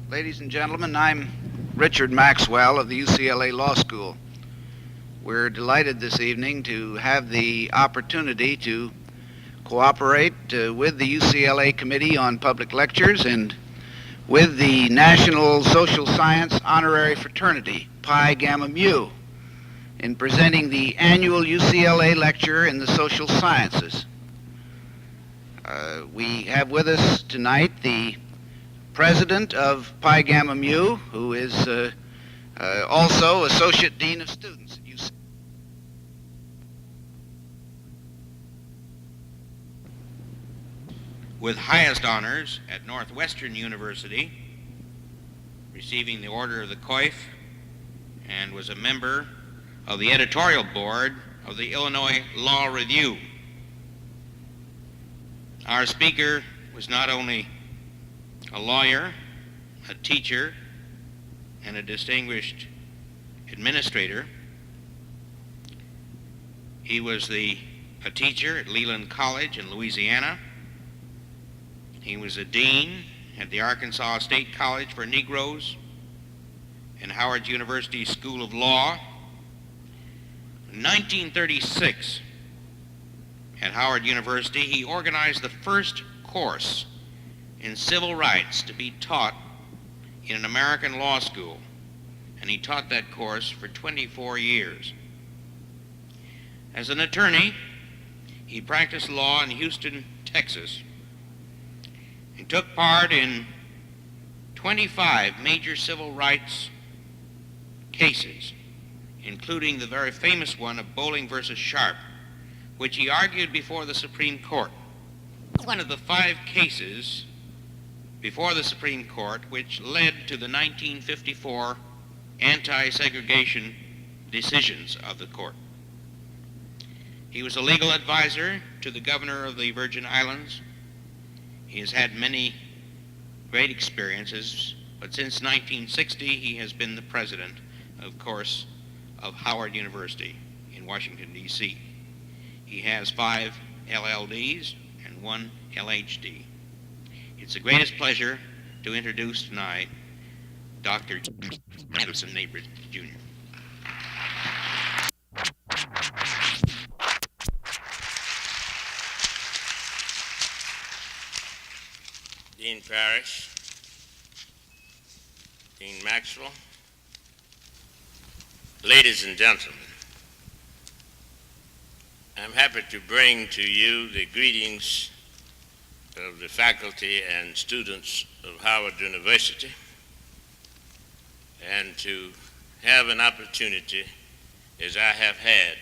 Ladies and gentlemen, I'm Richard Maxwell of the UCLA Law School. We're delighted this evening to have the opportunity to cooperate with the UCLA Committee on Public Lectures and with the National Social Science Honorary Fraternity, Pi Gamma Mu, in presenting the annual UCLA Lecture in the Social Sciences. We have with us tonight the President of Pi Gamma Mu, who is also Associate Dean of Students at UCLA. With highest honors at Northwestern University, receiving the Order of the Coif, and was a member of the editorial board of the Illinois Law Review. Our speaker was not only a lawyer, a teacher, and a distinguished administrator. He was a teacher at Leland College in Louisiana. He was a dean at the Arkansas State College for Negroes and Howard University School of Law. In 1936, at Howard University, he organized the first course in civil rights to be taught in an American law school, and he taught that course for 24 years. As an attorney, he practiced law in Houston, Texas. He took part in 25 major civil rights cases, including the very famous one of Bowling versus Sharp, which he argued before the Supreme Court. One of the 5 cases before the Supreme Court which led to the 1954 anti-segregation decisions of the court. He was a legal advisor to the governor of the Virgin Islands. He has had many great experiences, but since 1960 he has been the president, of course, of Howard University in Washington, D.C. He has 5 LLDs and 1 LHD. It's the greatest pleasure to introduce tonight Dr. Madison Nabrit, Jr. Dean Parrish, Dean Maxwell, ladies and gentlemen, I'm happy to bring to you the greetings of the faculty and students of Howard University, and to have an opportunity, as I have had,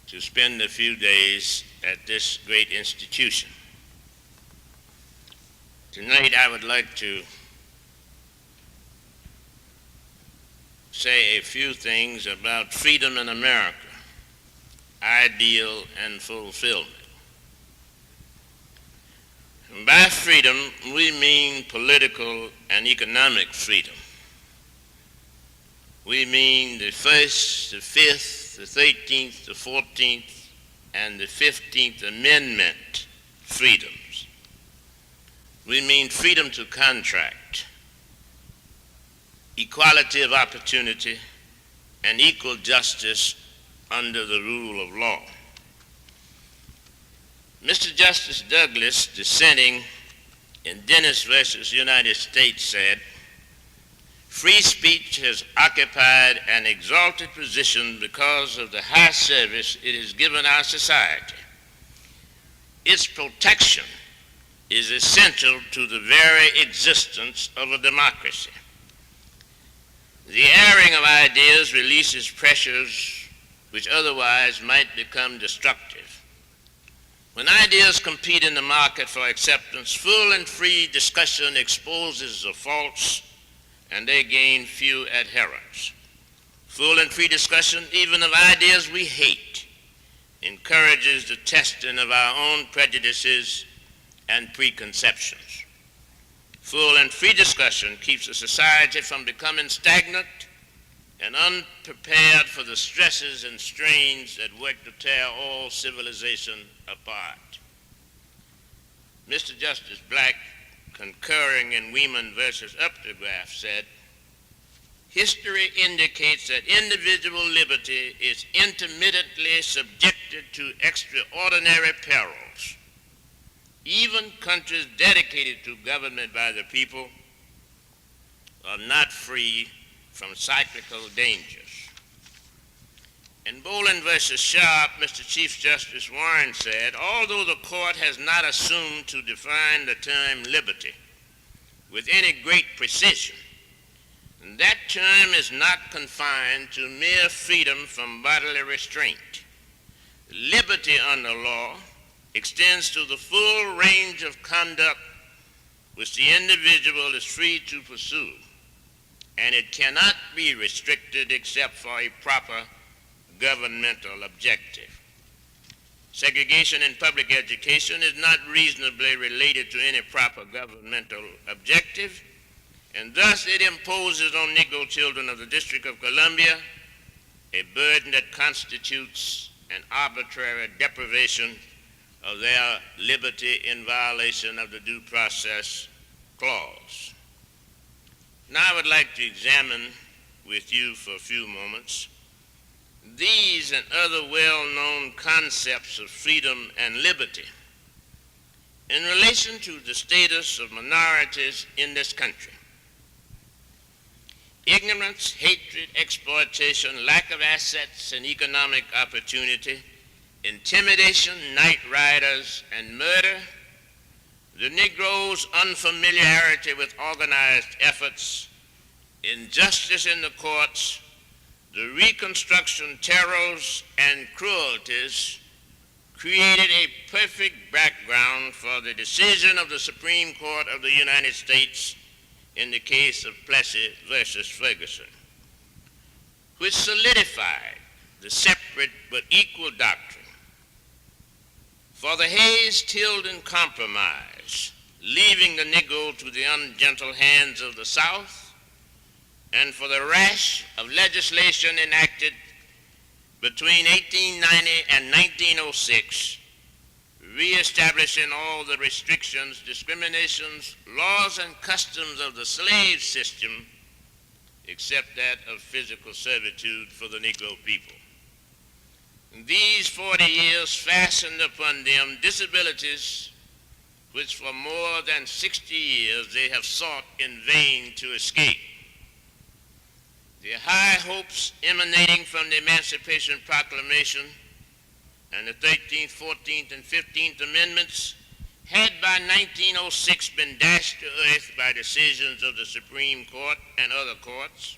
to spend a few days at this great institution. Tonight I would like to say a few things about freedom in America, ideal and fulfillment. By freedom, we mean political and economic freedom. We mean the 1st, the 5th, the 13th, the 14th, and the 15th Amendment freedoms. We mean freedom to contract, equality of opportunity, and equal justice under the rule of law. Mr. Justice Douglas, dissenting in Dennis versus United States, said, "Free speech has occupied an exalted position because of the high service it has given our society. Its protection is essential to the very existence of a democracy. The airing of ideas releases pressures which otherwise might become destructive. When ideas compete in the market for acceptance, full and free discussion exposes the faults, and they gain few adherents. Full and free discussion, even of ideas we hate, encourages the testing of our own prejudices and preconceptions. Full and free discussion keeps a society from becoming stagnant and unprepared for the stresses and strains that work to tear all civilization apart. Mr. Justice Black concurring in Weeman versus Updegraff, said, "History indicates that individual liberty is intermittently subjected to extraordinary perils. Even countries dedicated to government by the people are not free from cyclical dangers." In Boland versus Sharp, Mr. Chief Justice Warren said, "Although the court has not assumed to define the term liberty with any great precision, that term is not confined to mere freedom from bodily restraint. Liberty under law extends to the full range of conduct which the individual is free to pursue, and it cannot be restricted except for a proper governmental objective. Segregation in public education is not reasonably related to any proper governmental objective, and thus it imposes on Negro children of the District of Columbia a burden that constitutes an arbitrary deprivation of their liberty in violation of the Due Process Clause." Now I would like to examine with you for a few moments these and other well-known concepts of freedom and liberty in relation to the status of minorities in this country. Ignorance, hatred, exploitation, lack of assets and economic opportunity, intimidation, night riders, and murder, the Negro's unfamiliarity with organized efforts, injustice in the courts, the Reconstruction terrors and cruelties created a perfect background for the decision of the Supreme Court of the United States in the case of Plessy versus Ferguson, which solidified the separate but equal doctrine for the Hayes-Tilden Compromise, leaving the Negro to the ungentle hands of the South, and for the rash of legislation enacted between 1890 and 1906, reestablishing all the restrictions, discriminations, laws, and customs of the slave system, except that of physical servitude for the Negro people. These 40 years fastened upon them disabilities which for more than 60 years they have sought in vain to escape. The high hopes emanating from the Emancipation Proclamation and the 13th, 14th, and 15th Amendments had by 1906 been dashed to earth by decisions of the Supreme Court and other courts,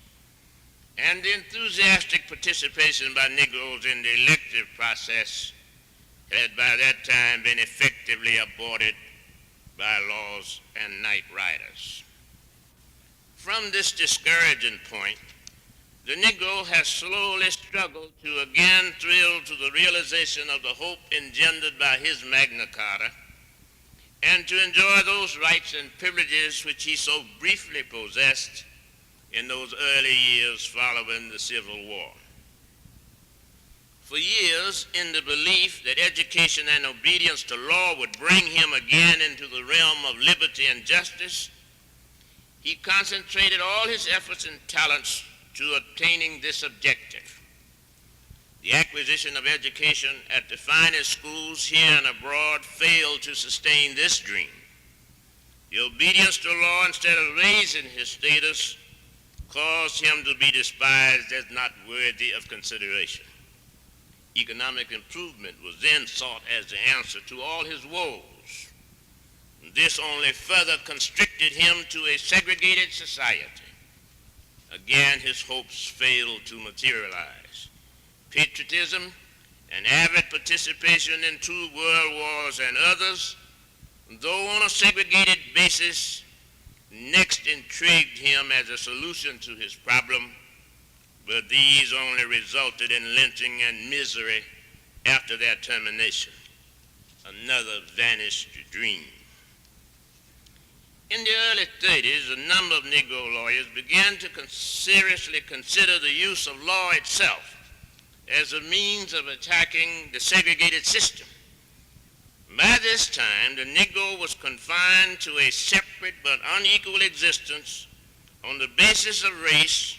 and the enthusiastic participation by Negroes in the elective process had by that time been effectively aborted by laws and night riders. From this discouraging point, the Negro has slowly struggled to again thrill to the realization of the hope engendered by his Magna Carta and to enjoy those rights and privileges which he so briefly possessed in those early years following the Civil War. For years, in the belief that education and obedience to law would bring him again into the realm of liberty and justice, he concentrated all his efforts and talents to obtaining this objective. The acquisition of education at the finest schools here and abroad failed to sustain this dream. The obedience to law, instead of raising his status, caused him to be despised as not worthy of consideration. Economic improvement was then sought as the answer to all his woes. This only further constricted him to a segregated society. Again, his hopes failed to materialize. Patriotism and avid participation in 2 world wars and others, though on a segregated basis, next intrigued him as a solution to his problem, but these only resulted in lynching and misery after their termination. Another vanished dream. In the early 30s, a number of Negro lawyers began to seriously consider the use of law itself as a means of attacking the segregated system. By this time, the Negro was confined to a separate but unequal existence on the basis of race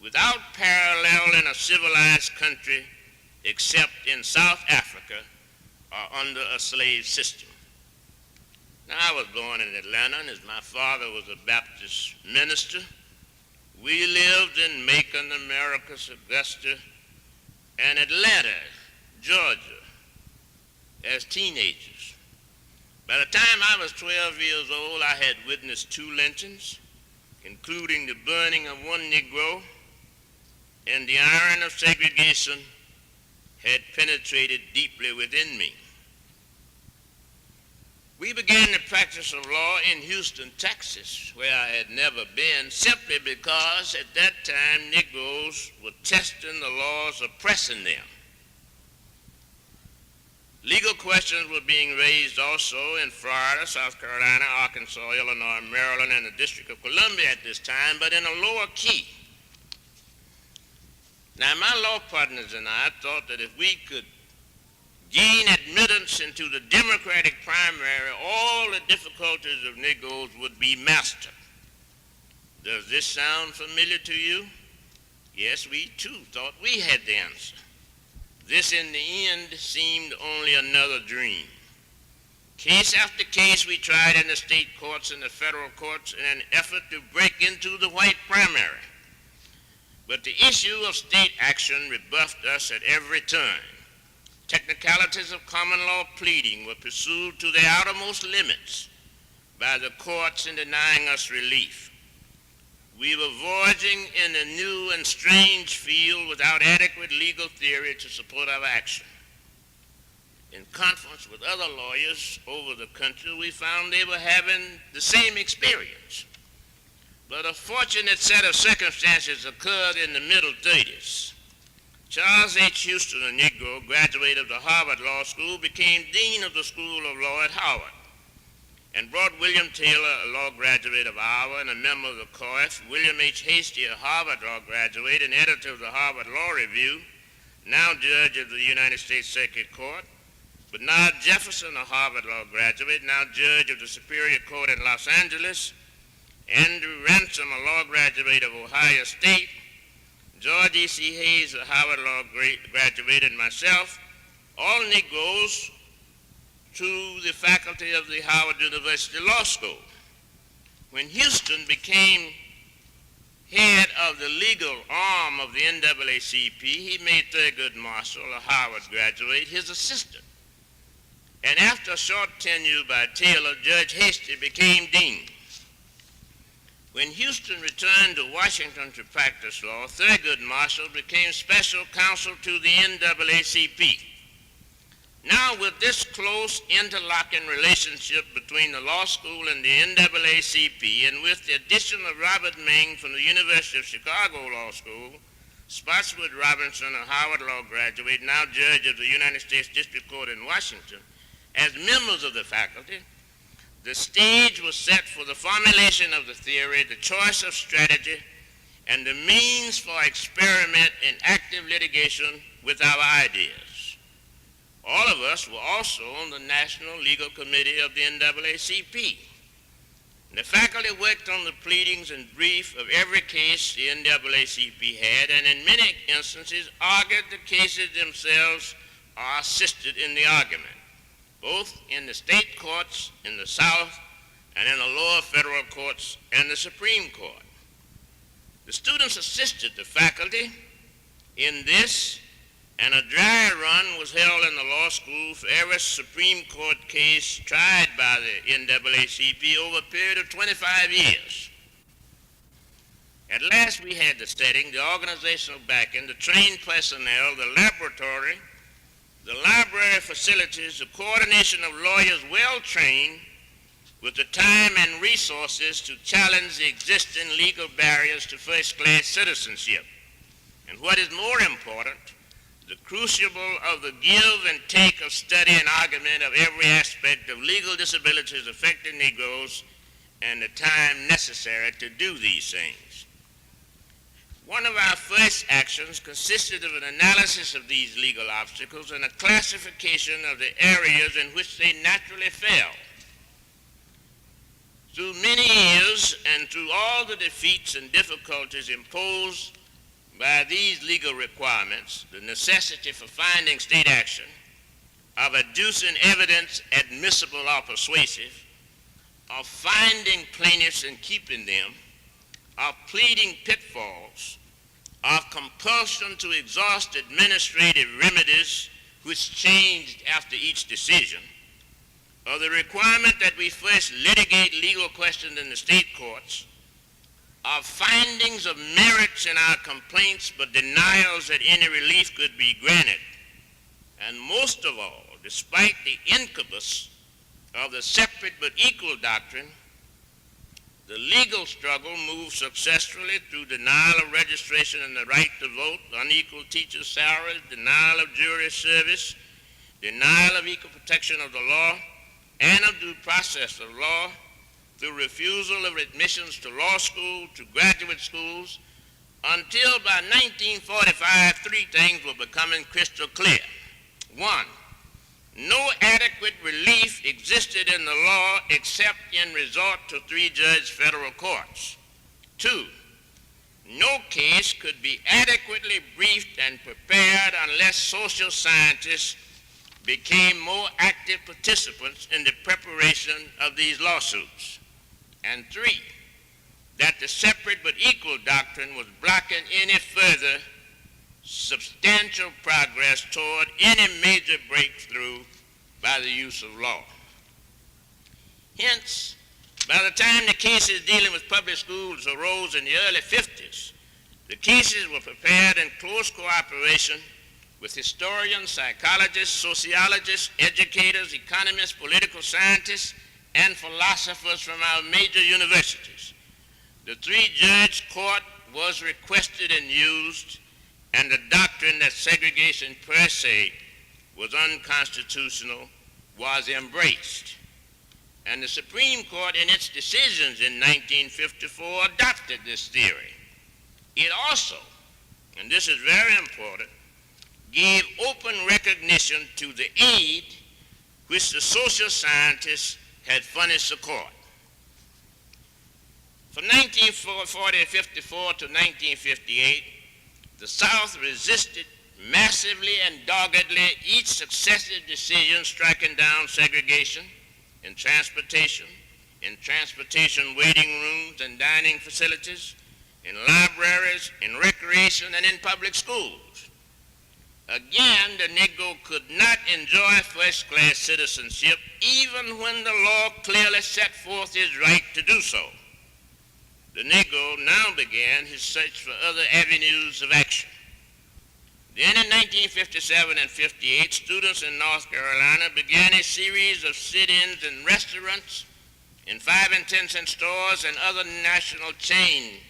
without parallel in a civilized country except in South Africa or under a slave system. Now, I was born in Atlanta, and as my father was a Baptist minister, we lived in Macon, Americus, Augusta, and Atlanta, Georgia, as teenagers. By the time I was 12 years old, I had witnessed 2 lynchings, including the burning of one Negro, and the iron of segregation had penetrated deeply within me. We began the practice of law in Houston, Texas, where I had never been, simply because at that time Negroes were testing the laws oppressing them. Legal questions were being raised also in Florida, South Carolina, Arkansas, Illinois, Maryland, and the District of Columbia at this time, but in a lower key. Now, my law partners and I thought that if we could gain admittance into the Democratic primary, all the difficulties of Negroes would be mastered. Does this sound familiar to you? Yes, we too thought we had the answer. This, in the end, seemed only another dream. Case after case we tried in the state courts and the federal courts in an effort to break into the white primary. But the issue of state action rebuffed us at every turn. Technicalities of common law pleading were pursued to their outermost limits by the courts in denying us relief. We were voyaging in a new and strange field without adequate legal theory to support our action. In conference with other lawyers over the country, we found they were having the same experience. But a fortunate set of circumstances occurred in the middle 30s. Charles H. Houston, a Negro, graduate of the Harvard Law School, became Dean of the School of Law at Howard, and brought William Taylor, a law graduate of Iowa and a member of the COIF, William H. Hastie, a Harvard Law graduate and editor of the Harvard Law Review, now judge of the United States Circuit Court, Bernard Jefferson, a Harvard Law graduate, now judge of the Superior Court in Los Angeles, Andrew Ransom, a law graduate of Ohio State, George E.C. Hayes, a Harvard Law graduate, and myself, all Negroes, to the faculty of the Howard University Law School. When Houston became head of the legal arm of the NAACP, he made Thurgood Marshall, a Harvard graduate, his assistant. And after a short tenure by Taylor, Judge Hastie became dean. When Houston returned to Washington to practice law, Thurgood Marshall became special counsel to the NAACP. Now, with this close interlocking relationship between the law school and the NAACP, and with the addition of Robert Ming from the University of Chicago Law School, Spotswood Robinson, a Howard Law graduate, now judge of the United States District Court in Washington, as members of the faculty, the stage was set for the formulation of the theory, the choice of strategy, and the means for experiment in active litigation with our ideas. All of us were also on the National Legal Committee of the NAACP. The faculty worked on the pleadings and brief of every case the NAACP had, and in many instances argued the cases themselves or assisted in the argument, both in the state courts in the South and in the lower federal courts and the Supreme Court. The students assisted the faculty in this, and a dry run was held in the law school for every Supreme Court case tried by the NAACP over a period of 25 years. At last we had the setting, the organizational backing, the trained personnel, the laboratory, the library facilities, the coordination of lawyers well trained with the time and resources to challenge the existing legal barriers to first-class citizenship. And what is more important, the crucible of the give and take of study and argument of every aspect of legal disabilities affecting Negroes and the time necessary to do these things. One of our first actions consisted of an analysis of these legal obstacles and a classification of the areas in which they naturally fell. Through many years and through all the defeats and difficulties imposed by these legal requirements, the necessity for finding state action, of adducing evidence admissible or persuasive, of finding plaintiffs and keeping them, of pleading pitfalls, of compulsion to exhaust administrative remedies which changed after each decision, of the requirement that we first litigate legal questions in the state courts, of findings of merits in our complaints but denials that any relief could be granted, and most of all, despite the incubus of the separate but equal doctrine, the legal struggle moved successfully through denial of registration and the right to vote, unequal teacher salaries, denial of jury service, denial of equal protection of the law and of due process of law, through refusal of admissions to law school, to graduate schools, until by 1945, three things were becoming crystal clear. One, no adequate relief existed in the law except in resort to three-judge federal courts. Two, no case could be adequately briefed and prepared unless social scientists became more active participants in the preparation of these lawsuits. And three, that the separate but equal doctrine was blocking any further substantial progress toward any major breakthrough by the use of law. Hence, by the time the cases dealing with public schools arose in the early 50s, the cases were prepared in close cooperation with historians, psychologists, sociologists, educators, economists, political scientists, and philosophers from our major universities. The three-judge court was requested and used, and the doctrine that segregation per se was unconstitutional was embraced. And the Supreme Court, in its decisions in 1954, adopted this theory. It also, and this is very important, gave open recognition to the aid which the social scientists had furnished the court. From 1954 to 1958, the South resisted massively and doggedly each successive decision striking down segregation in transportation waiting rooms and dining facilities, in libraries, in recreation, and in public schools. Again, the Negro could not enjoy first-class citizenship even when the law clearly set forth his right to do so. The Negro now began his search for other avenues of action. Then in 1957 and 58, students in North Carolina began a series of sit-ins in restaurants, in 5 and 10 cent stores, and other national chain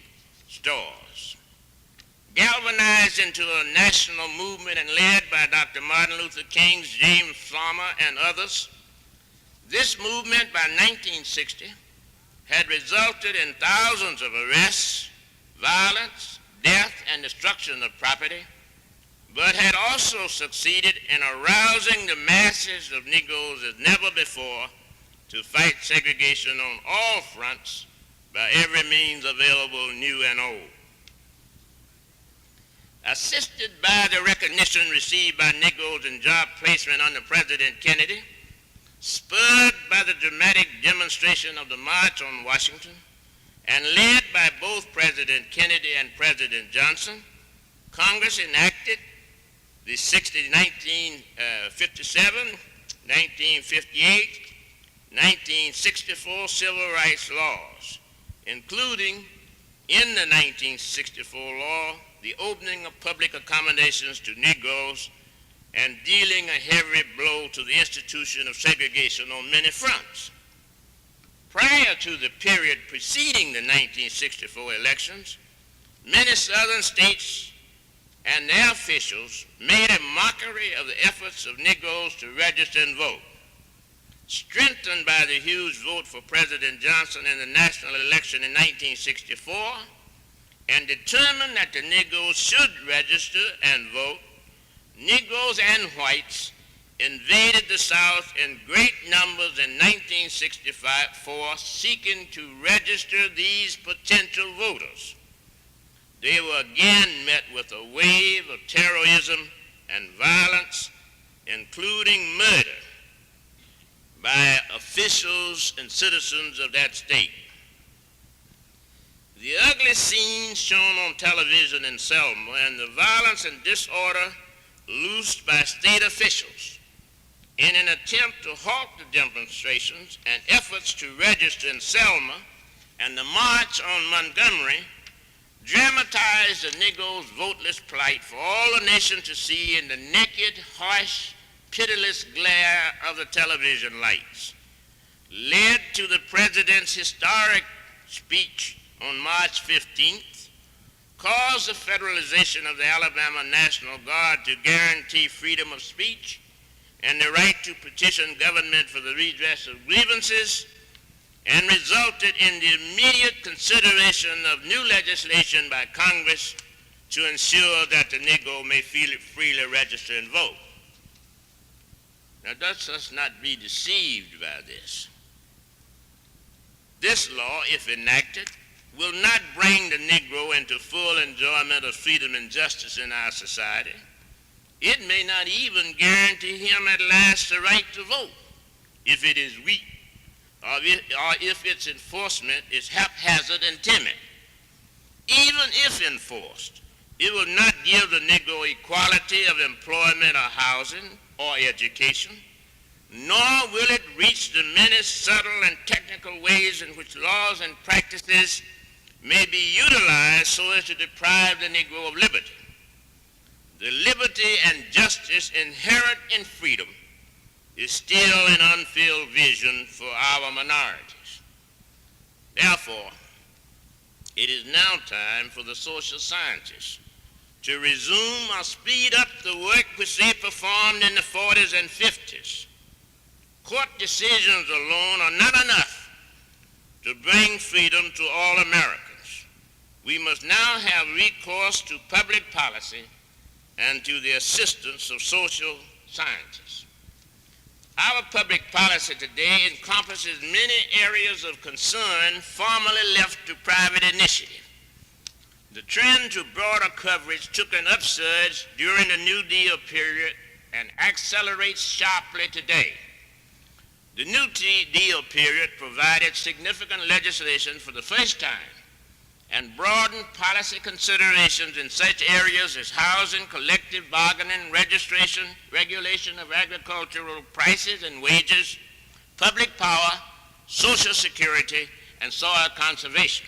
stores. Galvanized into a national movement and led by Dr. Martin Luther King's James Farmer and others, this movement by 1960 had resulted in thousands of arrests, violence, death, and destruction of property, but had also succeeded in arousing the masses of Negroes as never before to fight segregation on all fronts by every means available, new and old. Assisted by the recognition received by Negroes in job placement under President Kennedy, spurred by the dramatic demonstration of the March on Washington, and led by both President Kennedy and President Johnson, Congress enacted the 1957, 1958, 1964 civil rights laws, including in the 1964 law the opening of public accommodations to Negroes and dealing a heavy blow to the institution of segregation on many fronts. Prior to the period preceding the 1964 elections, many southern states and their officials made a mockery of the efforts of Negroes to register and vote. Strengthened by the huge vote for President Johnson in the national election in 1964, and determined that the Negroes should register and vote, Negroes and whites invaded the South in great numbers in 1964, seeking to register these potential voters. They were again met with a wave of terrorism and violence, including murder by officials and citizens of that state. The ugly scenes shown on television in Selma and the violence and disorder loosed by state officials in an attempt to halt the demonstrations and efforts to register in Selma and the march on Montgomery dramatized the Negro's voteless plight for all the nation to see in the naked, harsh, pitiless glare of the television lights, led to the President's historic speech on March 15th, caused the federalization of the Alabama National Guard to guarantee freedom of speech and the right to petition government for the redress of grievances, and resulted in the immediate consideration of new legislation by Congress to ensure that the Negro may freely register and vote. Now, let us not be deceived by this. This law, if enacted, will not bring the Negro into full enjoyment of freedom and justice in our society. It may not even guarantee him at last the right to vote if it is weak, or if its enforcement is haphazard and timid. Even if enforced, it will not give the Negro equality of employment or housing or education, nor will it reach the many subtle and technical ways in which laws and practices may be utilized so as to deprive the Negro of liberty. The liberty and justice inherent in freedom is still an unfilled vision for our minorities. Therefore, it is now time for the social scientists to resume or speed up the work which they performed in the 40s and 50s. Court decisions alone are not enough to bring freedom to all Americans. We must now have recourse to public policy and to the assistance of social scientists. Our public policy today encompasses many areas of concern formerly left to private initiative. The trend to broader coverage took an upsurge during the New Deal period and accelerates sharply today. The New Deal period provided significant legislation for the first time and broadened policy considerations in such areas as housing, collective bargaining, registration, regulation of agricultural prices and wages, public power, social security, and soil conservation.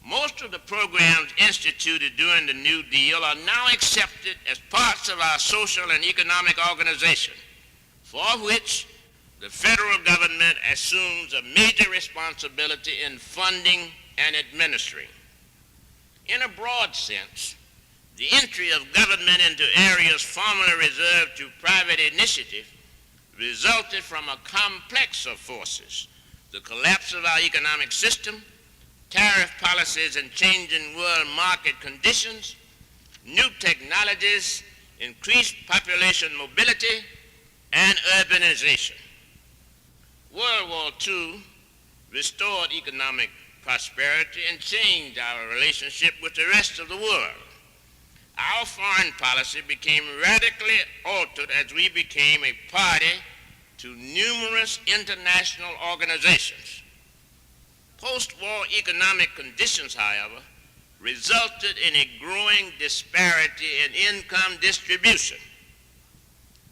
Most of the programs instituted during the New Deal are now accepted as parts of our social and economic organization, for which the federal government assumes a major responsibility in funding and administering. In a broad sense, the entry of government into areas formerly reserved to private initiative resulted from a complex of forces: the collapse of our economic system, tariff policies and changing world market conditions, new technologies, increased population mobility, and urbanization. World War II restored economic prosperity and changed our relationship with the rest of the world. Our foreign policy became radically altered as we became a party to numerous international organizations. Post-war economic conditions, however, resulted in a growing disparity in income distribution,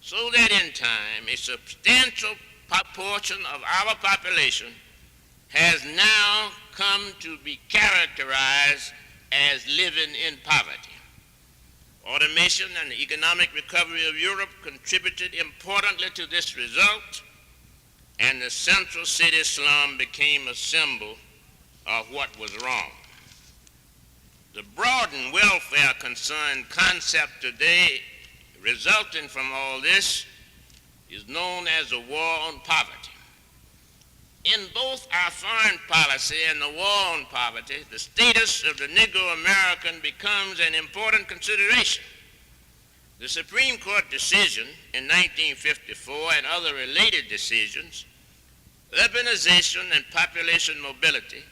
so that in time a substantial proportion of our population has now come to be characterized as living in poverty. Automation and the economic recovery of Europe contributed importantly to this result, and the central city slum became a symbol of what was wrong. The broadened welfare concern concept today resulting from all this is known as the war on poverty. In both our foreign policy and the war on poverty, the status of the Negro American becomes an important consideration. The Supreme Court decision in 1954 and other related decisions, urbanization and population mobility,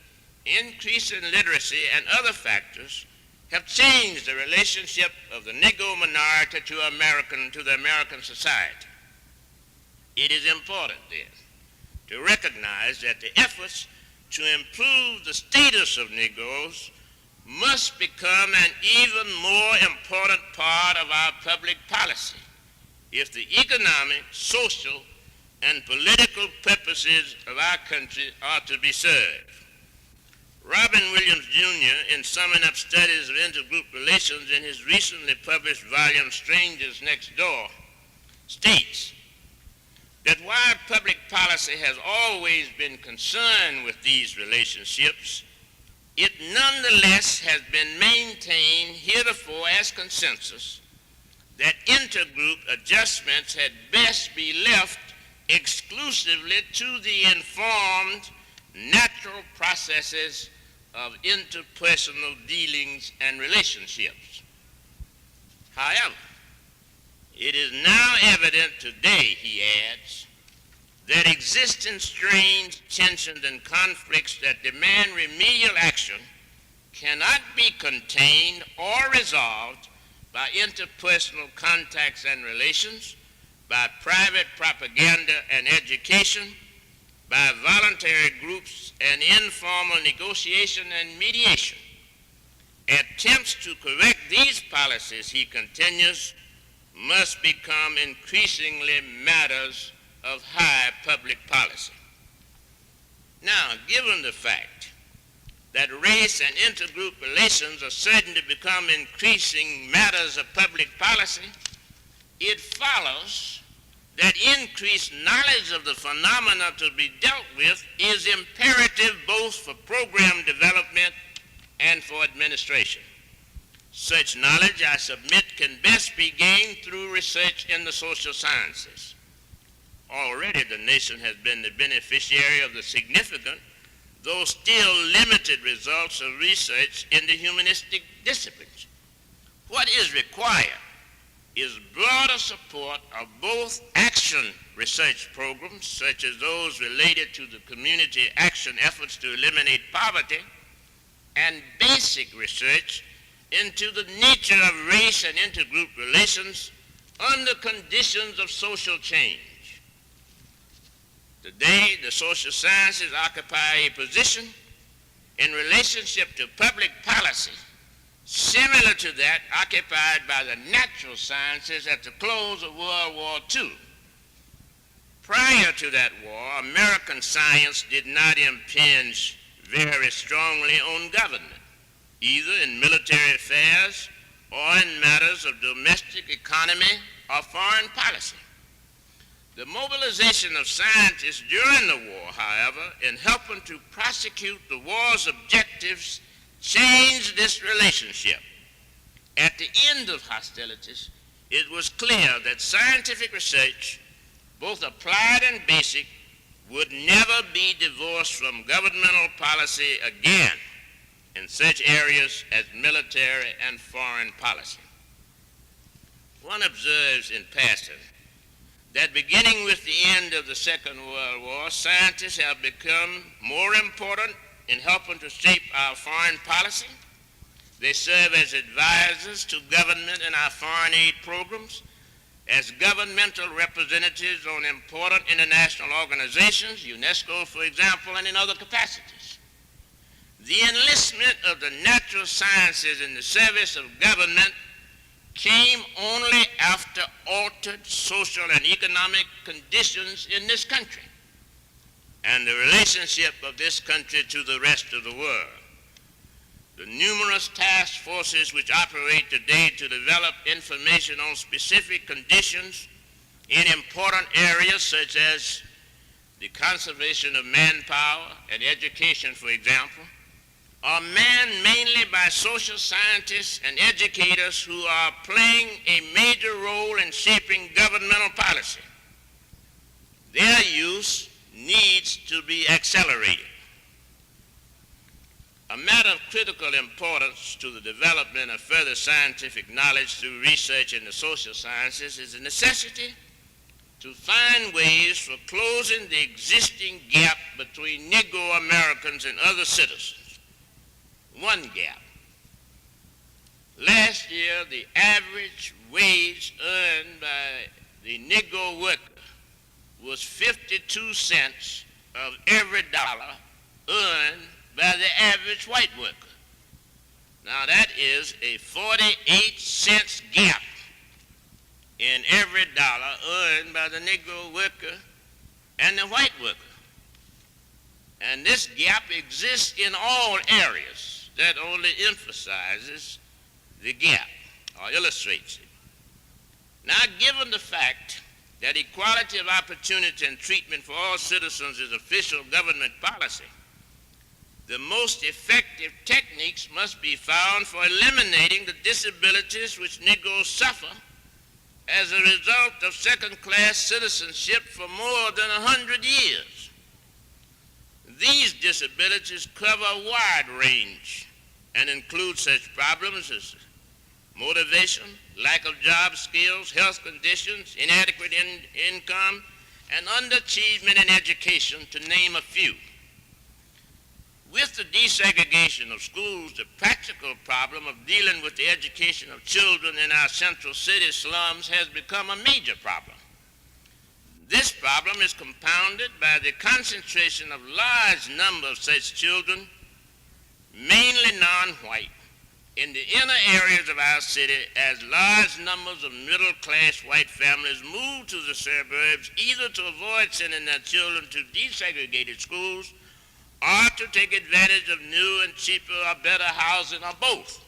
increase in literacy, and other factors have changed the relationship of the Negro minority to the American society. It is important, then, to recognize that the efforts to improve the status of Negroes must become an even more important part of our public policy if the economic, social, and political purposes of our country are to be served. Robin Williams, Jr., in summing up studies of intergroup relations in his recently published volume, Strangers Next Door, states that while public policy has always been concerned with these relationships, it nonetheless has been maintained heretofore as consensus that intergroup adjustments had best be left exclusively to the informed, natural processes of interpersonal dealings and relationships. However, it is now evident today, he adds, that existing strains, tensions, and conflicts that demand remedial action cannot be contained or resolved by interpersonal contacts and relations, by private propaganda and education, by voluntary groups and informal negotiation and mediation. Attempts to correct these policies, he continues, must become increasingly matters of high public policy. Now, given the fact that race and intergroup relations are certain to become increasing matters of public policy, it follows that increased knowledge of the phenomena to be dealt with is imperative both for program development and for administration. Such knowledge, I submit, can best be gained through research in the social sciences. Already the nation has been the beneficiary of the significant, though still limited, results of research in the humanistic disciplines. What is required is broader support of both action research programs, such as those related to the community action efforts to eliminate poverty, and basic research into the nature of race and intergroup relations under conditions of social change. Today, the social sciences occupy a position in relationship to public policy similar to that occupied by the natural sciences at the close of World War II. Prior to that war, American science did not impinge very strongly on government, either in military affairs or in matters of domestic economy or foreign policy. The mobilization of scientists during the war, however, in helping to prosecute the war's objectives changed this relationship. At the end of hostilities, it was clear that scientific research, both applied and basic, would never be divorced from governmental policy again in such areas as military and foreign policy. One observes in passing that beginning with the end of the Second World War, scientists have become more important in helping to shape our foreign policy. They serve as advisors to government in our foreign aid programs, as governmental representatives on important international organizations, UNESCO, for example, and in other capacities. The enlistment of the natural sciences in the service of government came only after altered social and economic conditions in this country and the relationship of this country to the rest of the world. The numerous task forces which operate today to develop information on specific conditions in important areas such as the conservation of manpower and education, for example, are manned mainly by social scientists and educators who are playing a major role in shaping governmental policy. Their use needs to be accelerated. A matter of critical importance to the development of further scientific knowledge through research in the social sciences is the necessity to find ways for closing the existing gap between Negro Americans and other citizens. One gap. Last year, the average wage earned by the Negro worker was 52 cents of every dollar earned by the average white worker. Now that is a 48 cents gap in every dollar earned by the Negro worker and the white worker. And this gap exists in all areas. That only emphasizes the gap or illustrates it. Now, given the fact that equality of opportunity and treatment for all citizens is official government policy, the most effective techniques must be found for eliminating the disabilities which Negroes suffer as a result of second-class citizenship for more than 100 years. These disabilities cover a wide range and include such problems as motivation, lack of job skills, health conditions, inadequate income, and underachievement in education, to name a few. With the desegregation of schools, the practical problem of dealing with the education of children in our central city slums has become a major problem. This problem is compounded by the concentration of large numbers of such children, mainly non-white, in the inner areas of our city, as large numbers of middle-class white families move to the suburbs either to avoid sending their children to desegregated schools or to take advantage of new and cheaper or better housing, or both,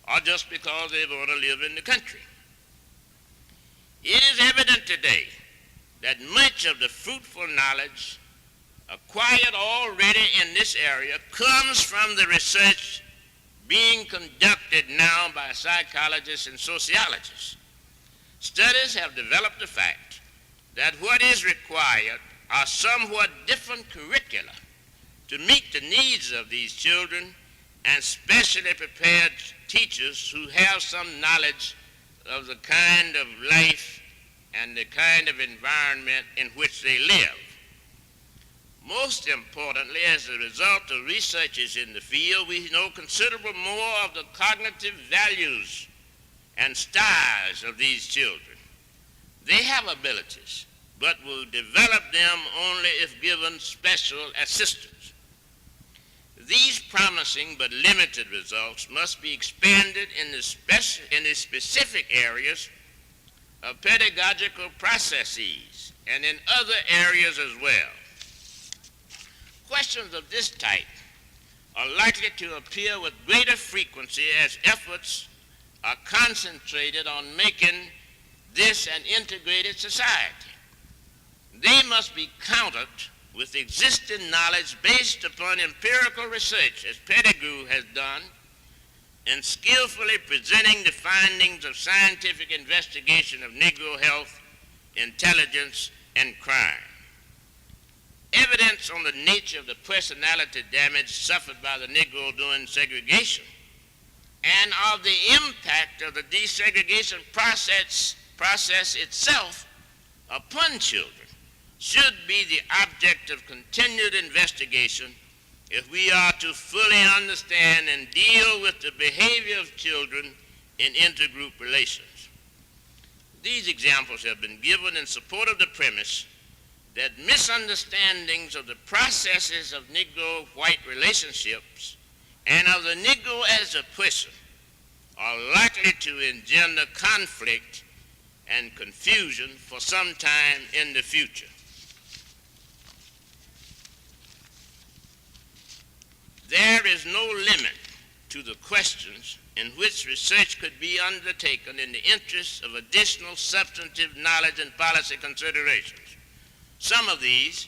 or just because they want to live in the country. It is evident today that much of the fruitful knowledge acquired already in this area comes from the research being conducted now by psychologists and sociologists. Studies have developed the fact that what is required are somewhat different curricula to meet the needs of these children, and specially prepared teachers who have some knowledge of the kind of life and the kind of environment in which they live. Most importantly, as a result of researches in the field, we know considerable more of the cognitive values and styles of these children. They have abilities, but will develop them only if given special assistance. These promising but limited results must be expanded in the specific areas of pedagogical processes and in other areas as well. Questions of this type are likely to appear with greater frequency as efforts are concentrated on making this an integrated society. They must be countered with existing knowledge based upon empirical research, as Pettigrew has done, in skillfully presenting the findings of scientific investigation of Negro health, intelligence, and crime. Evidence on the nature of the personality damage suffered by the Negro during segregation and of the impact of the desegregation process itself upon children should be the object of continued investigation if we are to fully understand and deal with the behavior of children in intergroup relations. These examples have been given in support of the premise that misunderstandings of the processes of Negro-white relationships and of the Negro as a person are likely to engender conflict and confusion for some time in the future. There is no limit to the questions in which research could be undertaken in the interests of additional substantive knowledge and policy considerations. Some of these,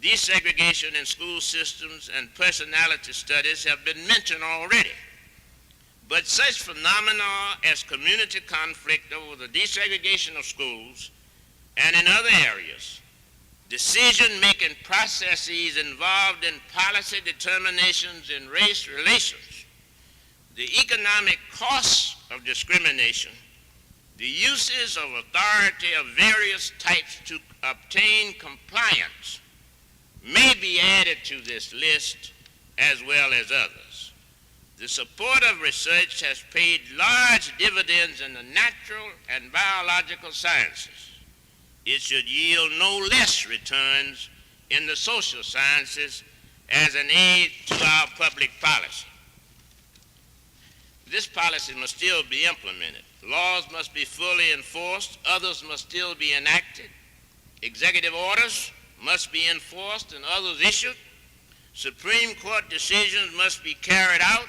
desegregation in school systems and personality studies, have been mentioned already. But such phenomena as community conflict over the desegregation of schools and in other areas decision-making processes involved in policy determinations in race relations, the economic costs of discrimination, the uses of authority of various types to obtain compliance may be added to this list as well as others. The support of research has paid large dividends in the natural and biological sciences. It should yield no less returns in the social sciences as an aid to our public policy. This policy must still be implemented. Laws must be fully enforced. Others must still be enacted. Executive orders must be enforced and others issued. Supreme Court decisions must be carried out,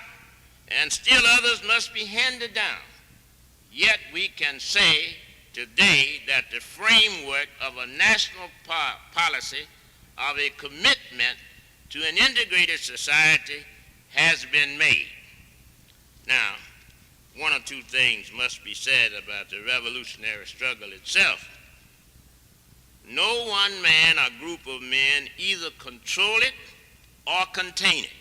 and still others must be handed down. Yet we can say today that the framework of a national policy of a commitment to an integrated society has been made. Now, one or two things must be said about the revolutionary struggle itself. No one man or group of men either control it or contain it.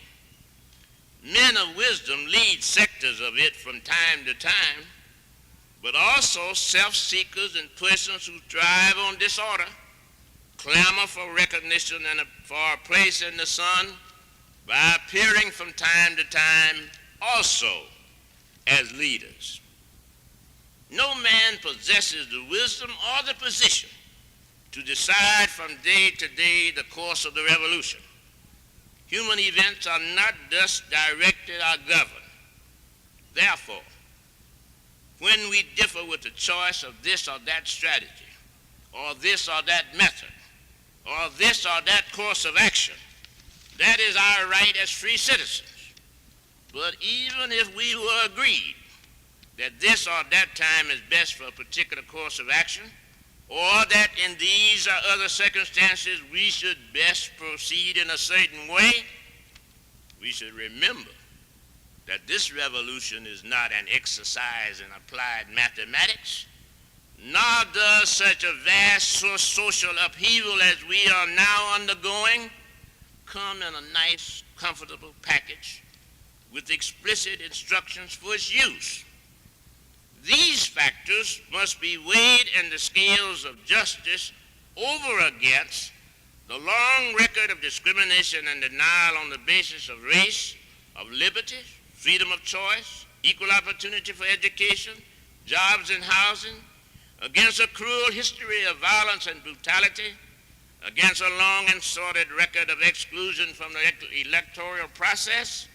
Men of wisdom lead sectors of it from time to time, but also self-seekers and persons who thrive on disorder clamor for recognition and for a place in the sun by appearing from time to time also as leaders. No man possesses the wisdom or the position to decide from day to day the course of the revolution. Human events are not thus directed or governed. Therefore, when we differ with the choice of this or that strategy, or this or that method, or this or that course of action, that is our right as free citizens. But even if we were agreed that this or that time is best for a particular course of action, or that in these or other circumstances we should best proceed in a certain way, we should remember that this revolution is not an exercise in applied mathematics, nor does such a vast social upheaval as we are now undergoing come in a nice, comfortable package with explicit instructions for its use. These factors must be weighed in the scales of justice over against the long record of discrimination and denial on the basis of race, of liberty, freedom of choice, equal opportunity for education, jobs and housing, against a cruel history of violence and brutality, against a long and sordid record of exclusion from the electoral process,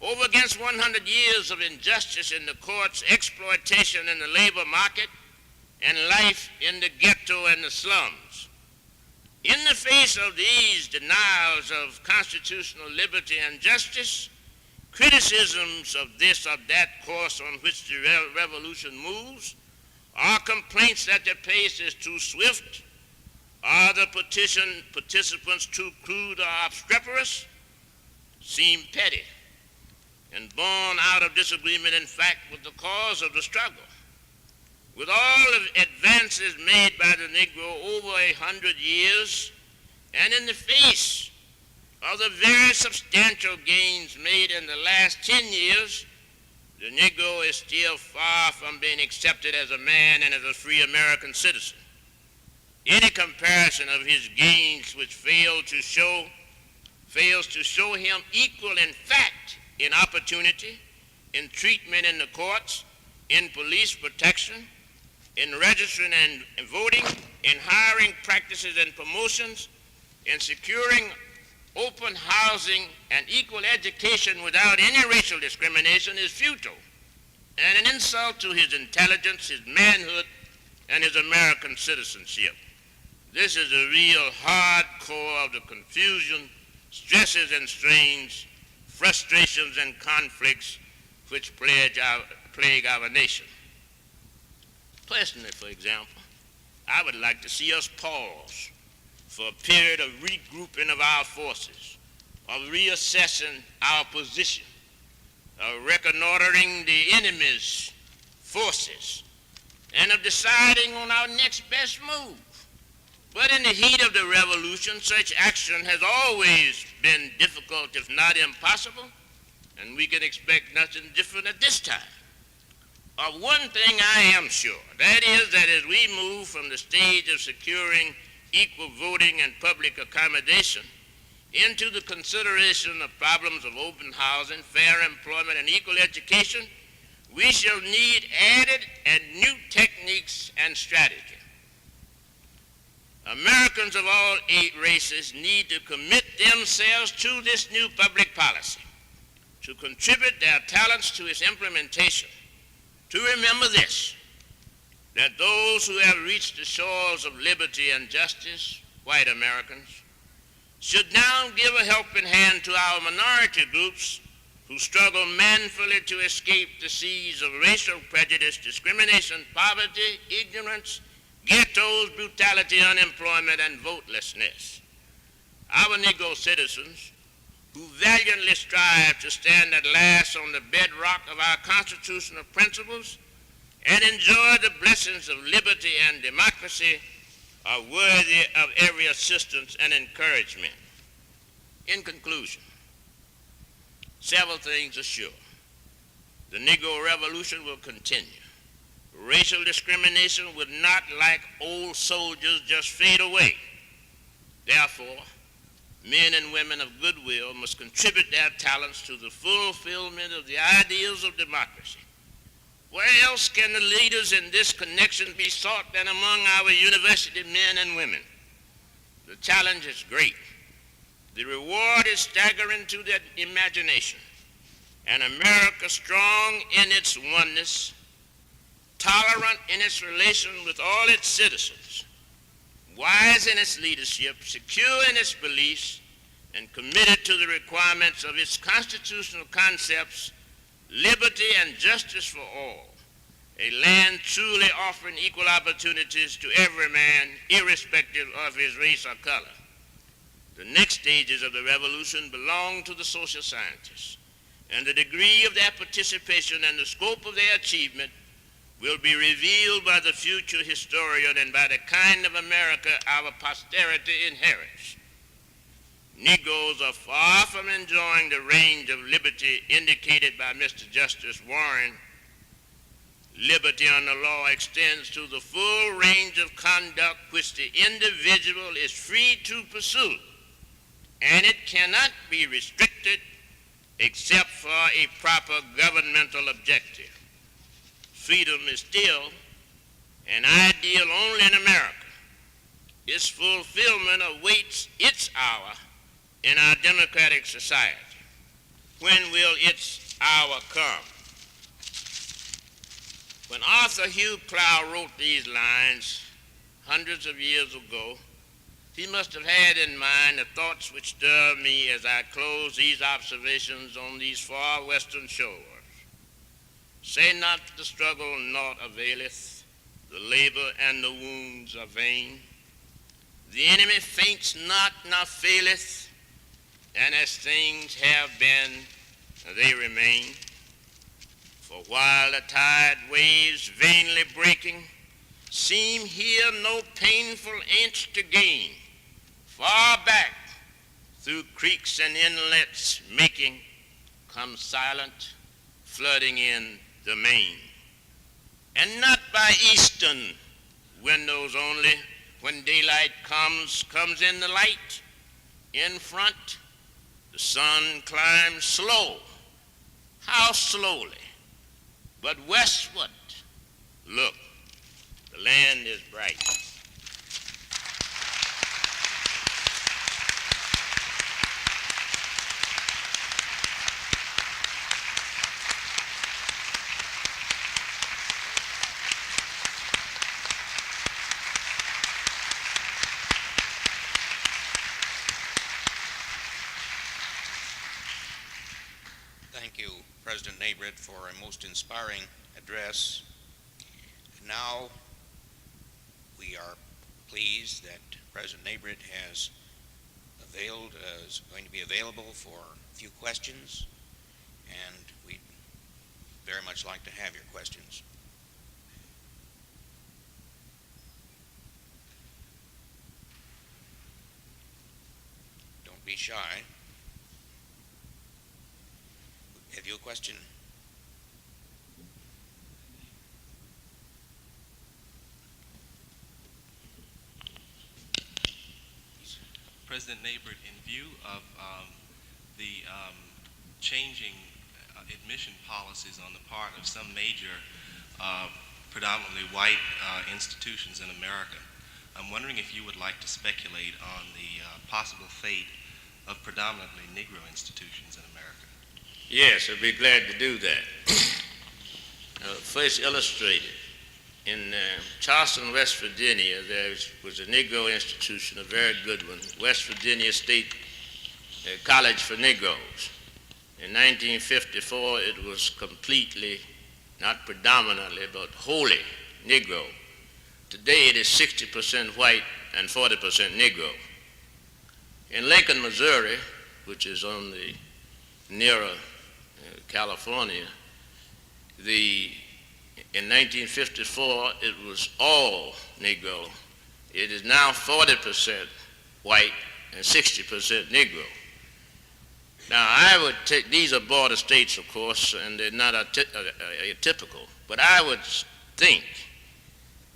over against 100 years of injustice in the courts, exploitation in the labor market, and life in the ghetto and the slums. In the face of these denials of constitutional liberty and justice, criticisms of this or that course on which the revolution moves, or complaints that the pace is too swift, or the participants too crude or obstreperous, seem petty and born out of disagreement, in fact, with the cause of the struggle. With all the advances made by the Negro over 100 years, and in the face of the very substantial gains made in the last 10 years, the Negro is still far from being accepted as a man and as a free American citizen. Any comparison of his gains which fails to show him equal in fact in opportunity, in treatment in the courts, in police protection, in registering and voting, in hiring practices and promotions, in securing open housing and equal education without any racial discrimination is futile and an insult to his intelligence, his manhood, and his American citizenship. This is the real hard core of the confusion, stresses and strains, frustrations and conflicts which plague our nation. Personally, for example, I would like to see us pause for a period of regrouping of our forces, of reassessing our position, of reconnoitering the enemy's forces, and of deciding on our next best move. But in the heat of the revolution, such action has always been difficult, if not impossible, and we can expect nothing different at this time. Of one thing I am sure, that is that as we move from the stage of securing equal voting and public accommodation into the consideration of problems of open housing, fair employment, and equal education, we shall need added and new techniques and strategy. Americans of all 8 races need to commit themselves to this new public policy, to contribute their talents to its implementation, to remember this, that those who have reached the shores of liberty and justice, white Americans, should now give a helping hand to our minority groups who struggle manfully to escape the seas of racial prejudice, discrimination, poverty, ignorance, ghettos, brutality, unemployment, and votelessness. Our Negro citizens, who valiantly strive to stand at last on the bedrock of our constitutional principles and enjoy the blessings of liberty and democracy, are worthy of every assistance and encouragement. In conclusion, several things are sure. The Negro Revolution will continue. Racial discrimination will not, like old soldiers, just fade away. Therefore, men and women of goodwill must contribute their talents to the fulfillment of the ideals of democracy. Where else can the leaders in this connection be sought than among our university men and women? The challenge is great. The reward is staggering to the imagination. An America strong in its oneness, tolerant in its relation with all its citizens, wise in its leadership, secure in its beliefs, and committed to the requirements of its constitutional concepts, liberty and justice for all, a land truly offering equal opportunities to every man, irrespective of his race or color. The next stages of the revolution belong to the social scientists, and the degree of their participation and the scope of their achievement will be revealed by the future historian and by the kind of America our posterity inherits. Negroes are far from enjoying the range of liberty indicated by Mr. Justice Warren. Liberty under law extends to the full range of conduct which the individual is free to pursue, and it cannot be restricted except for a proper governmental objective. Freedom is still an ideal only in America. Its fulfillment awaits its hour in our democratic society. When will its hour come? When Arthur Hugh Clow wrote these lines hundreds of years ago, he must have had in mind the thoughts which stir me as I close these observations on these far western shores. Say not the struggle naught availeth, the labor and the wounds are vain. The enemy faints not nor faileth, and as things have been, they remain. For while the tide waves vainly breaking, seem here no painful inch to gain, far back through creeks and inlets making, come silent, flooding in the main. And not by eastern windows only, when daylight comes in the light. In front, the sun climbs slow. How slowly? But westward, look, the land is bright. Thank you, President Nabrit, for a most inspiring address. Now we are pleased that President Nabrit is going to be available for a few questions, and we'd very much like to have your questions. shy. Have you a question? President Nabrit, in view of the changing admission policies on the part of some major predominantly white institutions in America, I'm wondering if you would like to speculate on the possible fate of predominantly Negro institutions in America. Yes, I'd be glad to do that. First illustrated. In Charleston, West Virginia, there was a Negro institution, a very good one, West Virginia State College for Negroes. In 1954, it was completely, not predominantly, but wholly Negro. Today, it is 60% white and 40% Negro. In Lincoln, Missouri, which is on the nearer California, in 1954, it was all Negro. It is now 40% white and 60% Negro. Now, I would take, these are border states, of course, and they're not atypical, but I would think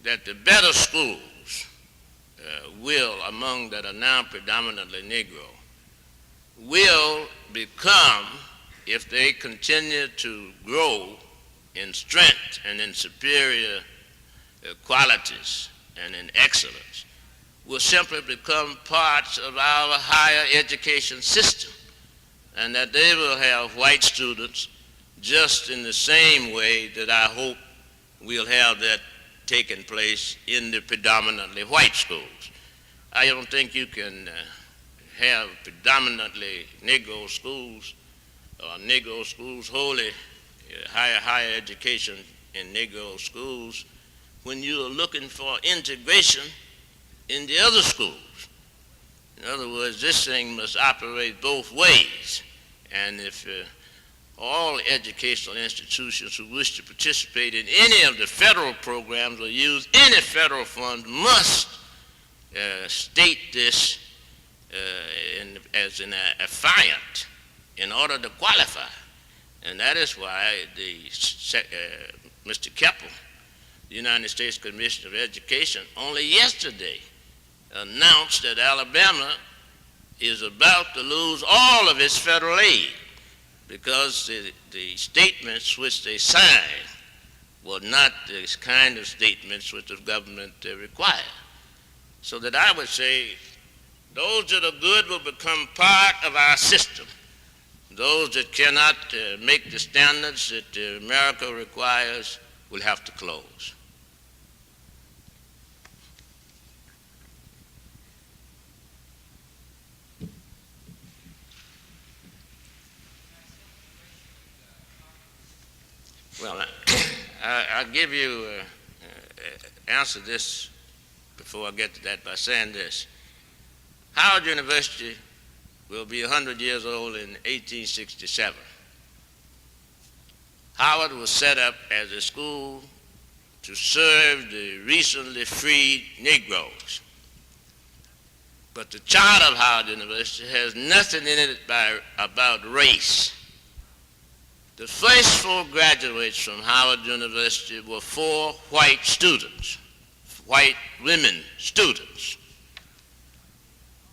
that the better schools will, among that are now predominantly Negro, will become, if they continue to grow in strength and in superior qualities and in excellence, will simply become parts of our higher education system, and that they will have white students just in the same way that I hope we'll have that taking place in the predominantly white schools. I don't think you can have predominantly Negro schools or Negro schools wholly higher education in Negro schools when you are looking for integration in the other schools. In other words, this thing must operate both ways. And if all educational institutions who wish to participate in any of the federal programs or use any federal funds must state this as an affiant in order to qualify. And that is why Mr. Keppel, the United States Commissioner of Education, only yesterday announced that Alabama is about to lose all of its federal aid because the statements which they signed were not the kind of statements which the government required. So that I would say those that are good will become part of our system. Those that cannot make the standards that America requires will have to close. Well, I'll give you, answer this before I get to that by saying this. Howard University will be 100 years old in 1867. Howard was set up as a school to serve the recently freed Negroes. But the charter of Howard University has nothing in it about race. The first 4 graduates from Howard University were 4 white students, white women students.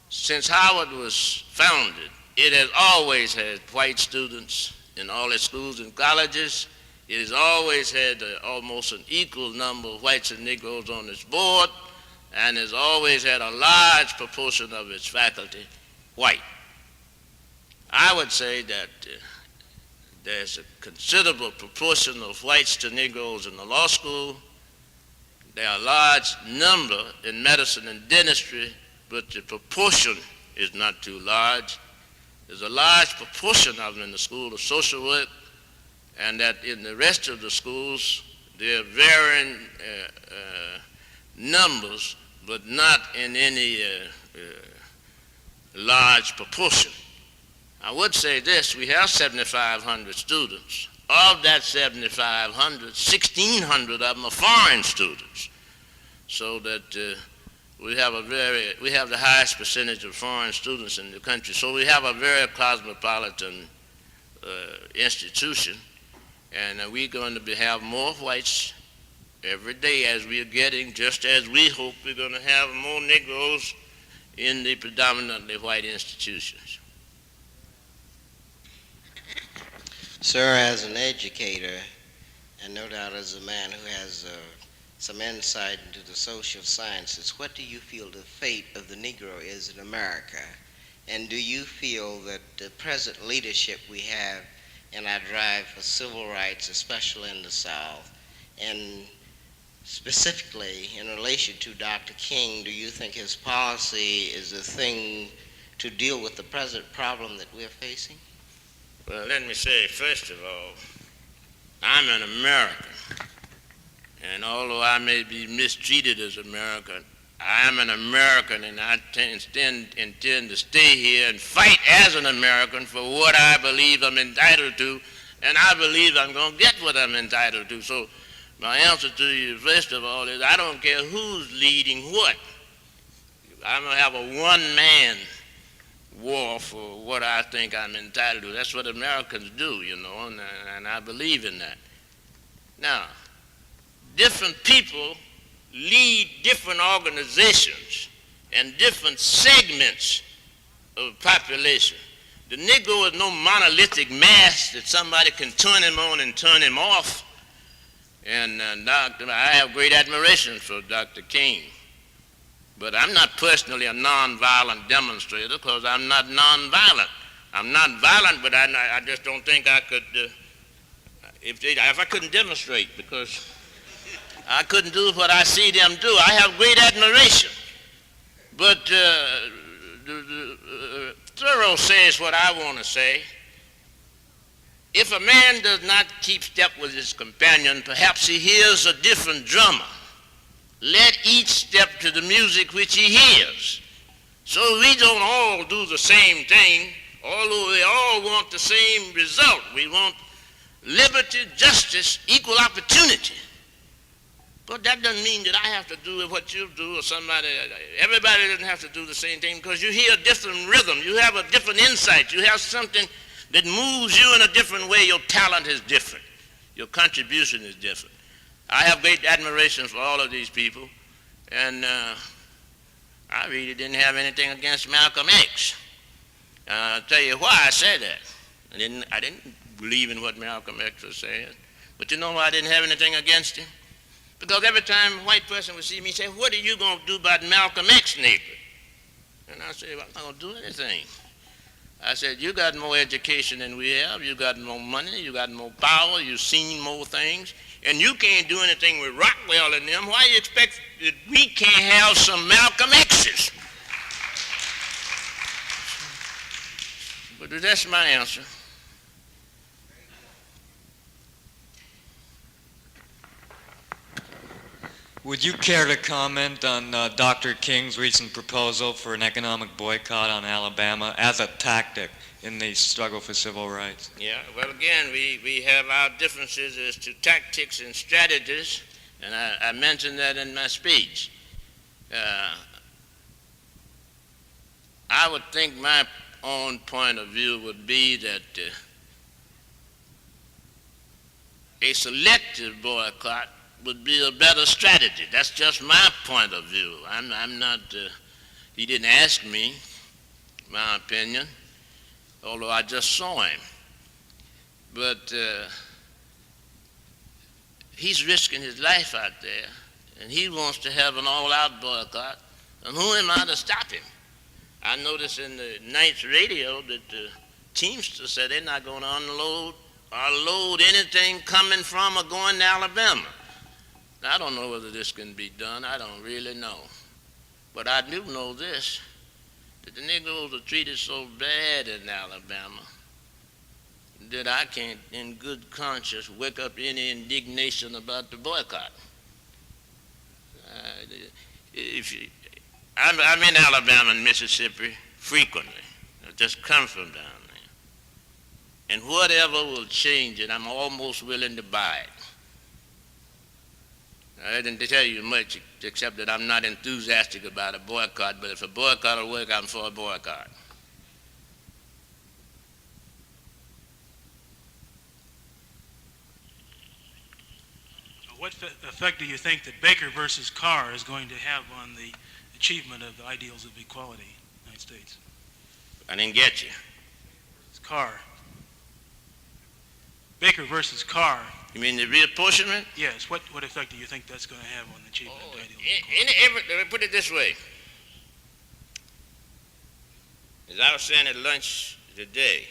Since Howard was founded, it has always had white students in all its schools and colleges. It has always had almost an equal number of whites and Negroes on its board, and has always had a large proportion of its faculty white. I would say that there's a considerable proportion of whites to Negroes in the law school. There are a large number in medicine and dentistry, but the proportion is not too large. There's a large proportion of them in the School of Social Work, and that in the rest of the schools, there are varying numbers, but not in any large proportion. I would say this, we have 7,500 students. Of that 7,500, 1,600 of them are foreign students. So that we have the highest percentage of foreign students in the country, so we have a very cosmopolitan institution, and we're going to have more whites every day as we are getting, just as we hope we're going to have more Negroes in the predominantly white institutions. Sir, as an educator, and no doubt as a man who has some insight into the social sciences, what do you feel the fate of the Negro is in America? And do you feel that the present leadership we have in our drive for civil rights, especially in the South, and specifically in relation to Dr. King, do you think his policy is the thing to deal with the present problem that we're facing? Well, let me say, first of all, I'm an American. And although I may be mistreated as American, I am an American, and I intend to stay here and fight as an American for what I believe I'm entitled to, and I believe I'm going to get what I'm entitled to. So my answer to you, first of all, is I don't care who's leading what. I'm going to have a one-man war for what I think I'm entitled to. That's what Americans do, you know, and I believe in that. Now, different people lead different organizations and different segments of population. The Negro is no monolithic mass that somebody can turn him on and turn him off. And I have great admiration for Dr. King. But I'm not personally a nonviolent demonstrator because I'm not nonviolent. I'm not violent, but I just don't think I could, if I couldn't demonstrate, because I couldn't do what I see them do. I have great admiration. But Thoreau says what I want to say. If a man does not keep step with his companion, perhaps he hears a different drummer. Let each step to the music which he hears. So we don't all do the same thing, although we all want the same result. We want liberty, justice, equal opportunity. But that doesn't mean that I have to do what you do or somebody. Everybody doesn't have to do the same thing because you hear a different rhythm. You have a different insight. You have something that moves you in a different way. Your talent is different. Your contribution is different. I have great admiration for all of these people, and I really didn't have anything against Malcolm X. I'll tell you why I said that. I didn't believe in what Malcolm X was saying, but you know why I didn't have anything against him? Because every time a white person would see me, say, "What are you going to do about Malcolm X, neighbor?" And I said, "Well, I'm not going to do anything." I said, "You got more education than we have. You got more money. You got more power. You've seen more things. And you can't do anything with Rockwell and them. Why do you expect that we can't have some Malcolm X's?" But that's my answer. Would you care to comment on Dr. King's recent proposal for an economic boycott on Alabama as a tactic in the struggle for civil rights? Yeah, well, again, we have our differences as to tactics and strategies, and I mentioned that in my speech. I would think my own point of view would be that a selective boycott would be a better strategy. That's just my point of view. I'm not, he didn't ask me my opinion, although I just saw him. But he's risking his life out there, and he wants to have an all-out boycott, and who am I to stop him? I noticed in the night's radio that the Teamsters said they're not going to unload or load anything coming from or going to Alabama. Now, I don't know whether this can be done. I don't really know. But I do know this, that the Negroes are treated so bad in Alabama that I can't, in good conscience, wake up any indignation about the boycott. I'm in Alabama and Mississippi frequently. I just come from down there. And whatever will change it, I'm almost willing to buy it. I didn't tell you much except that I'm not enthusiastic about a boycott, but if a boycott will work, I'm for a boycott. What effect do you think that Baker versus Carr is going to have on the achievement of the ideals of equality in the United States? I didn't get you. It's Carr. Baker versus Carr. You mean the reapportionment? Yes. What effect do you think that's going to have on the achievement of the ideals of equality? Let me put it this way. As I was saying at lunch today,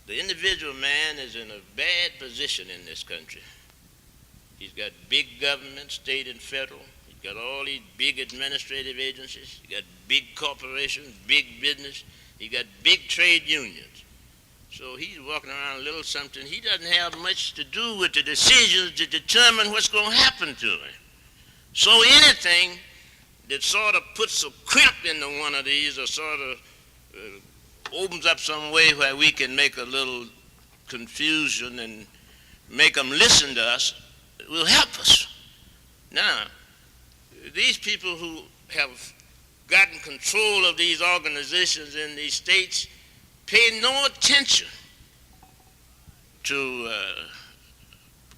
the individual man is in a bad position in this country. He's got big government, state and federal. He's got all these big administrative agencies. He's got big corporations, big business. He's got big trade unions. So he's walking around a little something. He doesn't have much to do with the decisions to determine what's going to happen to him. So anything that sort of puts a crimp into one of these or sort of opens up some way where we can make a little confusion and make them listen to us will help us. Now, these people who have gotten control of these organizations in these states pay no attention to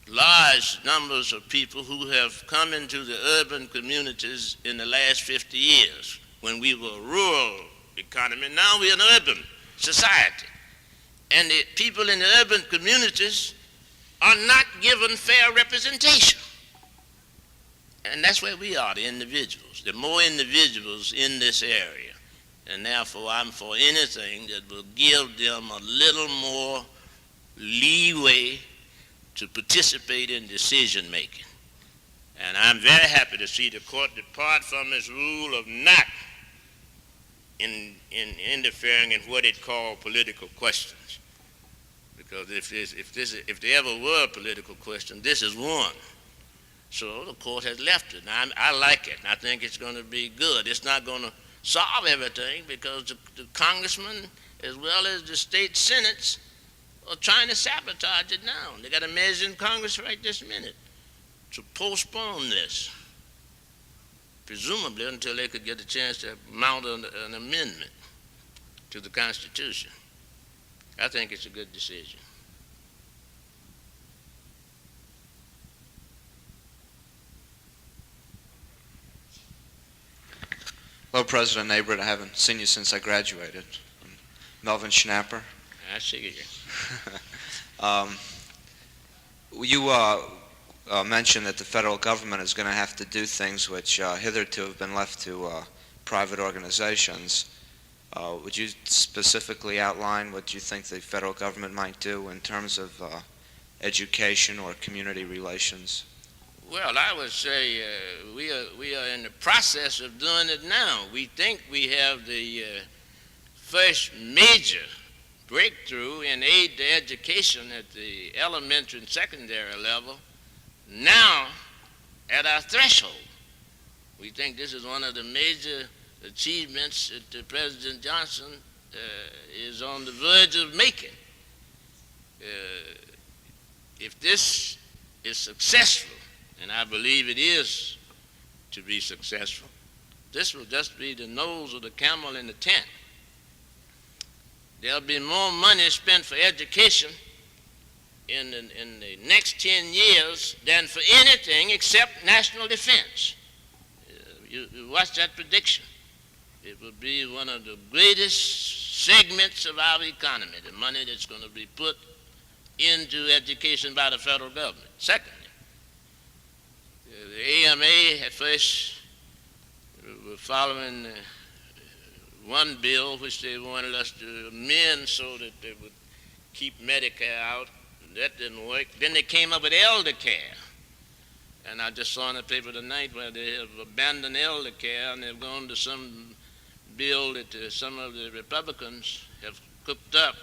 large numbers of people who have come into the urban communities in the last 50 years when we were a rural economy. Now we're an urban society. And the people in the urban communities are not given fair representation. And that's where we are, the individuals. There are more individuals in this area. And therefore, I'm for anything that will give them a little more leeway to participate in decision making. And I'm very happy to see the court depart from its rule of not interfering in what it called political questions. Because if there ever were a political question, this is one. So the court has left it. Now, I like it, and I think it's going to be good. It's not going to solve everything because the congressmen, as well as the state senates, are trying to sabotage it now. They got a measure in Congress right this minute to postpone this, presumably until they could get a chance to mount an amendment to the Constitution. I think it's a good decision. Hello, President Nabrit. I haven't seen you since I graduated. I'm Melvin Schnapper. I see you. You mentioned that the federal government is going to have to do things which hitherto have been left to private organizations. Would you specifically outline what you think the federal government might do in terms of education or community relations? Well, I would say we are in the process of doing it now. We think we have the first major breakthrough in aid to education at the elementary and secondary level now at our threshold. We think this is one of the major achievements that President Johnson is on the verge of making. If this is successful, and I believe it is to be successful, this will just be the nose of the camel in the tent. There'll be more money spent for education in the next 10 years than for anything except national defense. You watch that prediction. It will be one of the greatest segments of our economy, the money that's going to be put into education by the federal government. Secondly, the AMA at first were following one bill which they wanted us to amend so that they would keep Medicare out. That didn't work. Then they came up with elder care. And I just saw in the paper tonight where they have abandoned elder care and they've gone to some bill that some of the Republicans have cooked up,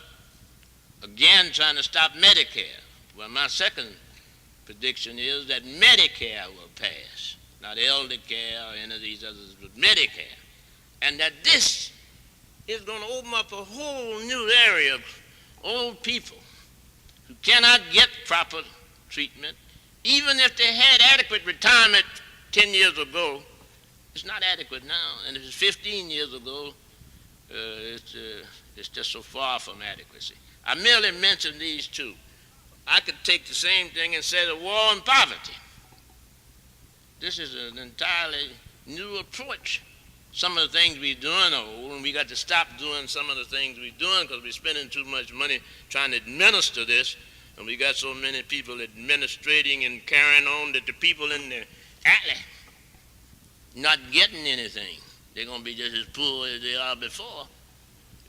again trying to stop Medicare. Well, my second prediction is that Medicare will pass, not elder care or any of these others, but Medicare. And that this is going to open up a whole new area of old people who cannot get proper treatment Even if they had adequate retirement 10 years ago, it's not adequate now. And if it's 15 years ago, it's just so far from adequacy. I merely mentioned these two. I could take the same thing and say the war on poverty. This is an entirely new approach. Some of the things we're doing are old, and we got to stop doing some of the things we're doing because we're spending too much money trying to administer this, and we got so many people administrating and carrying on that the people in the alley not getting anything. They're going to be just as poor as they are before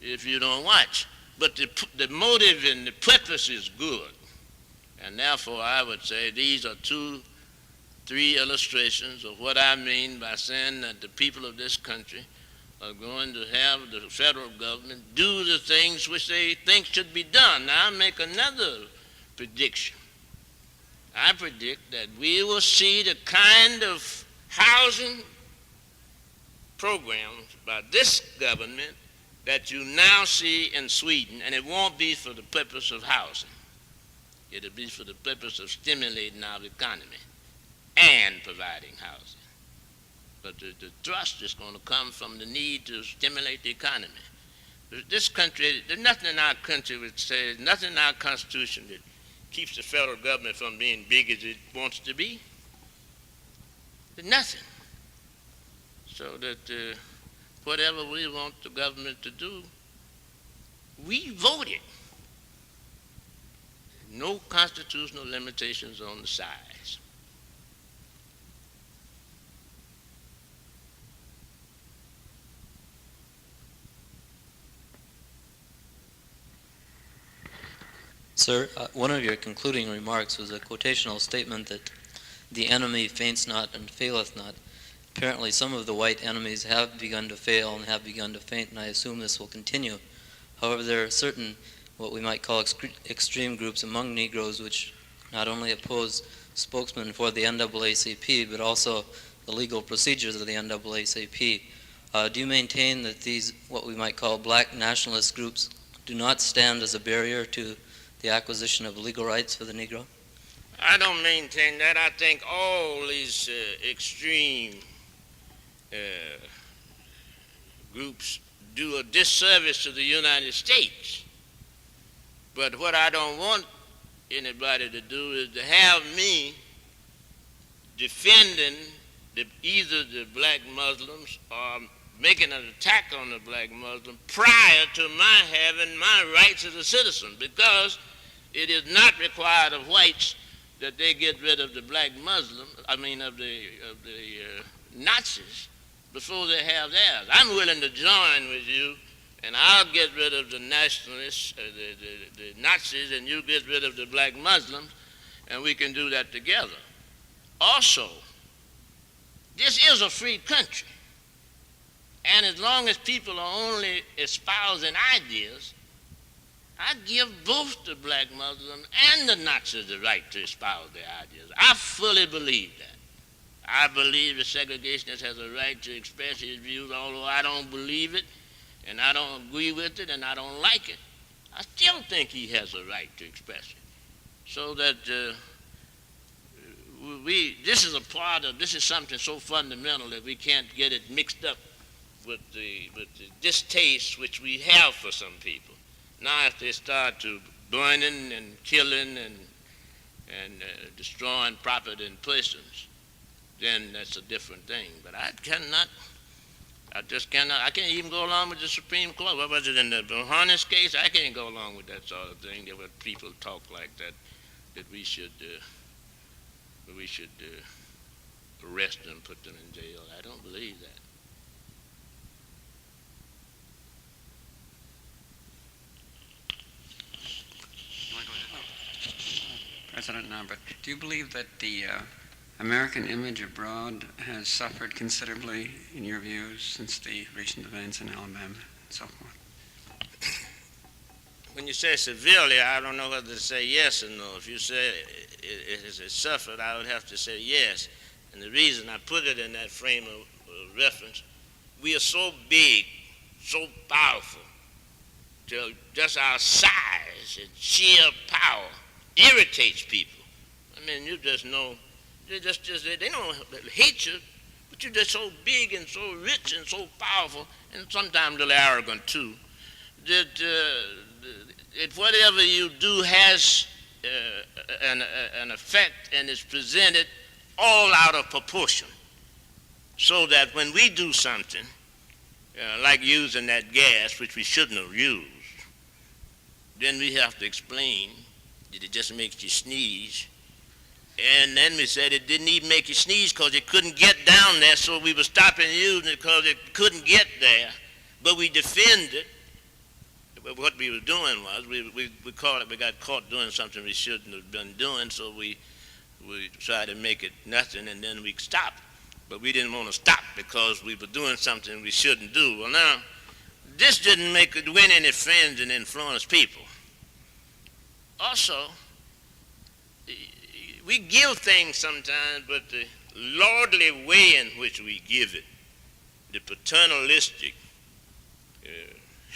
if you don't watch. But the motive and the purpose is good. And therefore, I would say these are three illustrations of what I mean by saying that the people of this country are going to have the federal government do the things which they think should be done. Now, I make another prediction. I predict that we will see the kind of housing programs by this government that you now see in Sweden, and it won't be for the purpose of housing. It'll be for the purpose of stimulating our economy and providing housing. But the thrust is going to come from the need to stimulate the economy. This country, there's nothing in our country which says, nothing in our Constitution that keeps the federal government from being big as it wants to be. There's nothing. So that whatever we want the government to do, we voted. No constitutional limitations on the size. Sir, one of your concluding remarks was a quotational statement that the enemy faints not and faileth not. Apparently some of the white enemies have begun to fail and have begun to faint, and I assume this will continue. However, there are certain what we might call extreme groups among Negroes which not only oppose spokesmen for the NAACP, but also the legal procedures of the NAACP. Do you maintain that these, what we might call black nationalist groups, do not stand as a barrier to the acquisition of legal rights for the Negro? I don't maintain that. I think all these extreme groups do a disservice to the United States. But what I don't want anybody to do is to have me defending either the black Muslims or making an attack on the black Muslim prior to my having my rights as a citizen, because it is not required of whites that they get rid of the black Muslim, of the Nazis before they have theirs. I'm willing to join with you, and I'll get rid of the nationalists, the Nazis, and you get rid of the black Muslims, and we can do that together. Also, this is a free country, and as long as people are only espousing ideas, I give both the black Muslims and the Nazis the right to espouse their ideas. I fully believe that. I believe the segregationist has a right to express his views, although I don't believe it, and I don't agree with it, and I don't like it. I still think he has a right to express it. So that this is something so fundamental that we can't get it mixed up with the distaste which we have for some people. Now if they start to burning and killing and destroying property and persons, then that's a different thing. But I can't even go along with the Supreme Court. What was it in the Harness case? I can't go along with that sort of thing. There were people talk like that we should arrest them, put them in jail. I don't believe that. President Nabrit, do you believe that the American image abroad has suffered considerably, in your views, since the recent events in Alabama and so forth? When you say severely, I don't know whether to say yes or no. If you say it has suffered, I would have to say yes. And the reason I put it in that frame of reference, we are so big, so powerful, till just our size and sheer power irritates people. I mean, you just know, they they don't hate you, but you're just so big and so rich and so powerful, and sometimes a little arrogant too, that whatever you do has an effect and is presented all out of proportion. So that when we do something, like using that gas, which we shouldn't have used, then we have to explain that it just makes you sneeze. And then we said it didn't even make you sneeze because it couldn't get down there, so we were stopping using it because it couldn't get there. But we defended. What we were doing was we got caught doing something we shouldn't have been doing, so we tried to make it nothing, and then we stopped. But we didn't want to stop because we were doing something we shouldn't do. Well, now, this didn't make it win any friends and influence people. Also, we give things sometimes, but the lordly way in which we give it, the paternalistic,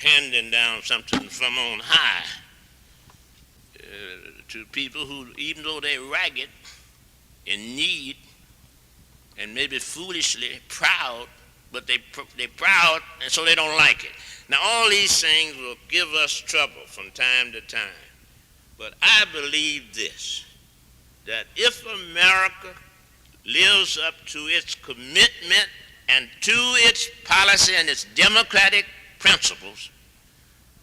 handing down something from on high to people who, even though they're ragged, in need, and maybe foolishly proud, but they're proud, and so they don't like it. Now, all these things will give us trouble from time to time. But I believe this, that if America lives up to its commitment and to its policy and its democratic principles,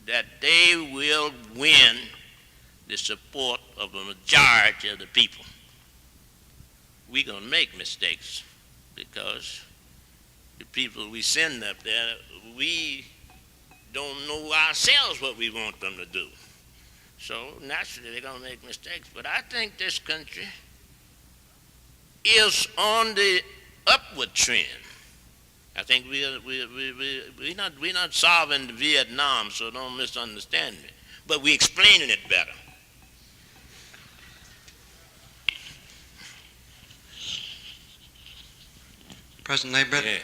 that they will win the support of a majority of the people. We're going to make mistakes because the people we send up there, we don't know ourselves what we want them to do. So naturally they're going to make mistakes. But I think this country is on the upward trend. I think we're not solving the Vietnam, so don't misunderstand me. But we're explaining it better. President Nabrit,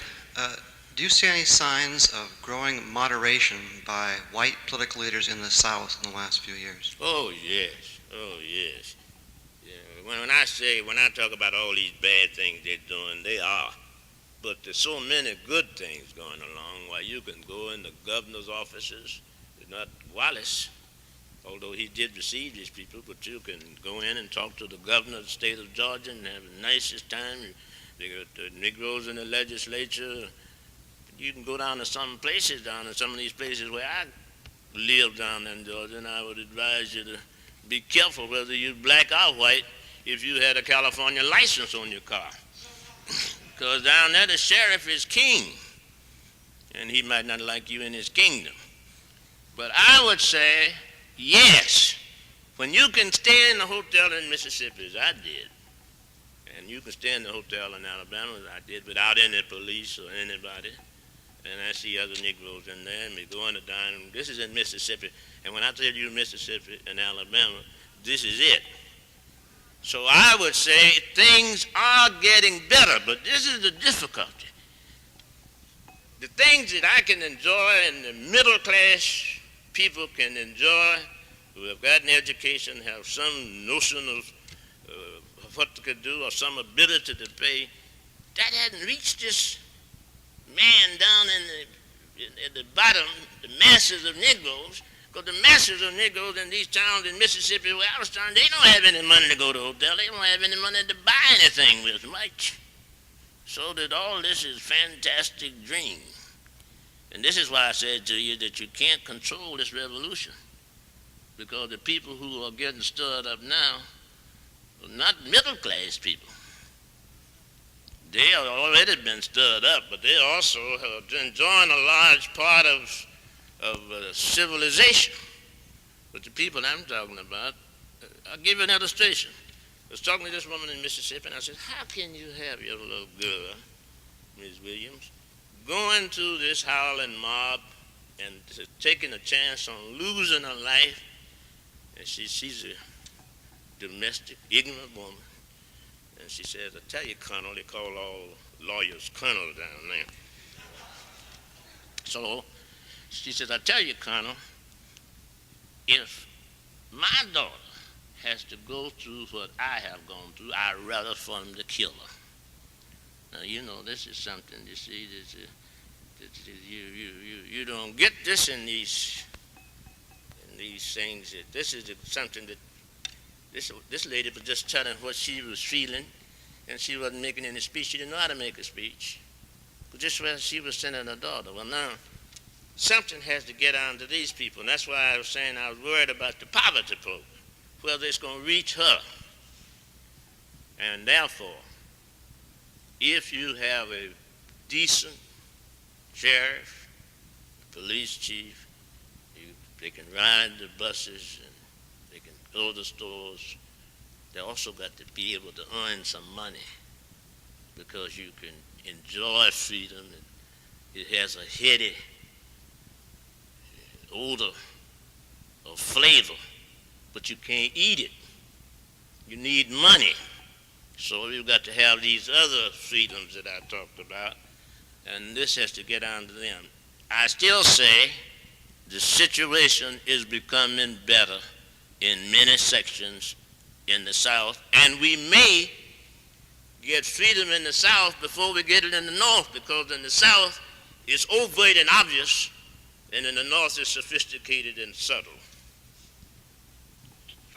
do you see any signs of growing moderation by white political leaders in the South in the last few years? Oh, yes. Oh, yes. Yeah. When I talk about all these bad things they're doing, they are. But there's so many good things going along. Why, you can go in the governor's offices, not Wallace, although he did receive these people, but you can go in and talk to the governor of the state of Georgia and have the nicest time. They got the Negroes in the legislature. You can go down to some places, down in some of these places where I live down in Georgia, and I would advise you to be careful whether you're black or white if you had a California license on your car. Because down there the sheriff is king, and he might not like you in his kingdom. But I would say, yes, when you can stay in a hotel in Mississippi, as I did, and you can stay in the hotel in Alabama, as I did, without any police or anybody, and I see other Negroes in there, and we go in the dining room. This is in Mississippi, and when I tell you Mississippi and Alabama, this is it. So I would say things are getting better, but this is the difficulty. The things that I can enjoy and the middle class people can enjoy who have gotten education, have some notion of what they could do or some ability to pay, that hasn't reached this man down at the bottom, the masses of Negroes, because the masses of Negroes in these towns in Mississippi where I was trying, they don't have any money to go to a hotel. They don't have any money to buy anything with much. So that all this is fantastic dream. And this is why I said to you that you can't control this revolution, because the people who are getting stirred up now are not middle class people. They have already been stirred up, but they also have enjoying a large part of civilization. But the people I'm talking about, I'll give you an illustration. I was talking to this woman in Mississippi, and I said, how can you have your little girl, Ms. Williams, going to this howling mob and taking a chance on losing her life? And she's a domestic, ignorant woman. And she says, I tell you, Colonel, they call all lawyers Colonel down there. So she says, I tell you, Colonel, if my daughter has to go through what I have gone through, I'd rather for him to kill her. Now, you know, this is something, you see, you don't get this in these things. This is something that this lady was just telling what she was feeling, and she wasn't making any speech. She didn't know how to make a speech. But just where she was sending her daughter. Well, now, something has to get on to these people, and that's why I was saying I was worried about the poverty program, whether it's going to reach her. And therefore, if you have a decent sheriff, police chief, they can ride the buses and they can go to the stores. They also got to be able to earn some money, because you can enjoy freedom. It has a heady odor or flavor, but you can't eat it. You need money. So you've got to have these other freedoms that I talked about, and this has to get on to them. I still say the situation is becoming better in many sections in the South, and we may get freedom in the South before we get it in the North, because in the South it's overt and obvious, and in the North it's sophisticated and subtle.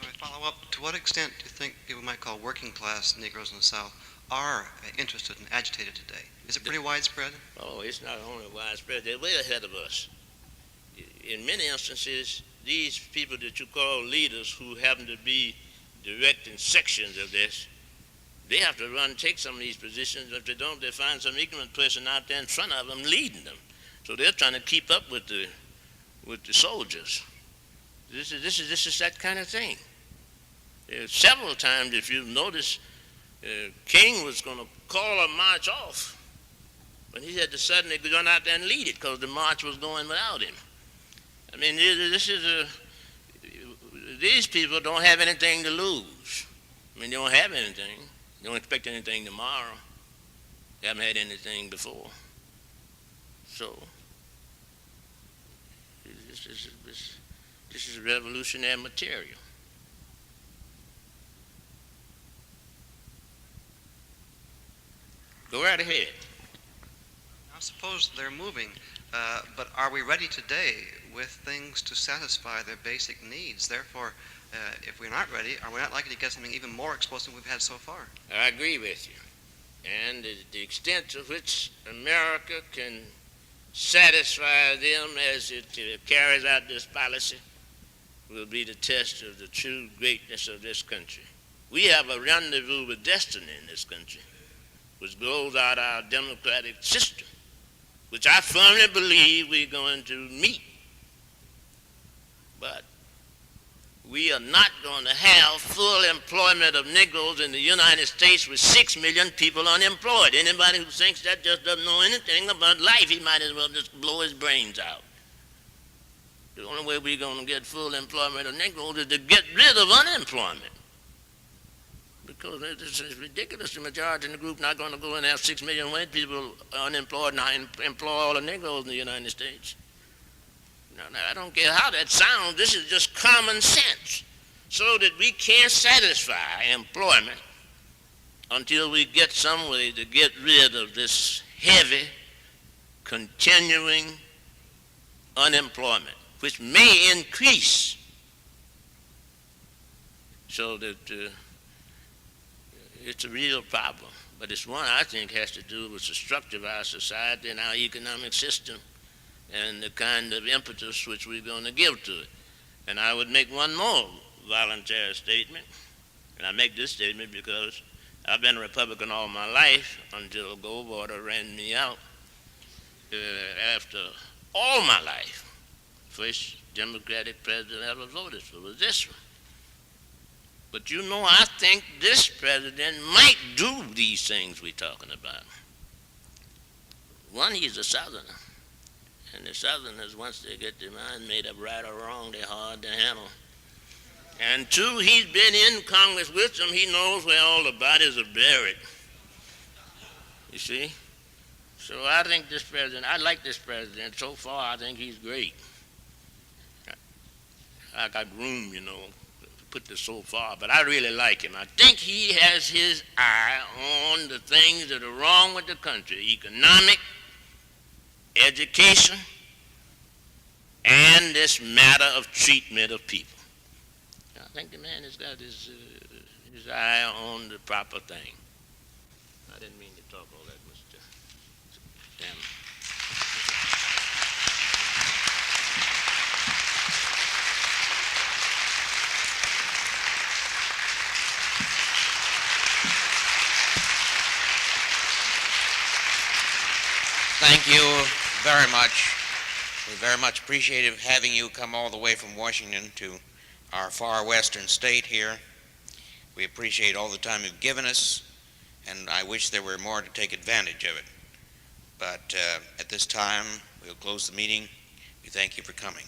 If I follow up, to what extent do you think people might call working class Negroes in the South are interested and agitated today? Is it pretty widespread? Oh, it's not only widespread, they're way ahead of us. In many instances, these people that you call leaders, who happen to be directing sections of this, they have to take some of these positions. If they don't, they find some ignorant person out there in front of them leading them. So they're trying to keep up with the soldiers. This is that kind of thing. Several times, if you notice, King was going to call a march off, but he had to suddenly run out there and lead it because the march was going without him. I mean, these people don't have anything to lose. I mean, they don't have anything. They don't expect anything tomorrow. They haven't had anything before. So, this is revolutionary material. Go right ahead. I suppose they're moving, but are we ready today with things to satisfy their basic needs? Therefore, if we're not ready, are we not likely to get something even more explosive than we've had so far? I agree with you. And the extent to which America can satisfy them as it carries out this policy will be the test of the true greatness of this country. We have a rendezvous with destiny in this country, which grows out our democratic system, which I firmly believe we're going to meet. But we are not going to have full employment of Negroes in the United States with 6 million people unemployed. Anybody who thinks that just doesn't know anything about life, he might as well just blow his brains out. The only way we're going to get full employment of Negroes is to get rid of unemployment. Because it's ridiculous. The majority in the group not going to go and have 6 million white people unemployed and employ all the Negroes in the United States. Now, I don't care how that sounds. This is just common sense. So that we can't satisfy employment until we get some way to get rid of this heavy, continuing unemployment, which may increase. So that it's a real problem. But it's one I think has to do with the structure of our society and our economic system, and the kind of impetus which we're going to give to it. And I would make one more voluntary statement, and I make this statement because I've been a Republican all my life until Goldwater ran me out after all my life. First Democratic president I ever voted for was this one. But you know, I think this president might do these things we're talking about. One, he's a Southerner. And the Southerners, once they get their mind made up right or wrong, they're hard to handle. And two, he's been in Congress with them. He knows where all the bodies are buried. You see? So I think this president, I like this president. So far, I think he's great. I got room, you know, put this so far, but I really like him. I think he has his eye on the things that are wrong with the country, economic, education, and this matter of treatment of people. I think the man has got his eye on the proper thing. I didn't mean to talk all that, Mr. Chairman. Thank you very much. We very much appreciate having you come all the way from Washington to our far western state here. We appreciate all the time you've given us, and I wish there were more to take advantage of it. But at this time, we'll close the meeting. We thank you for coming.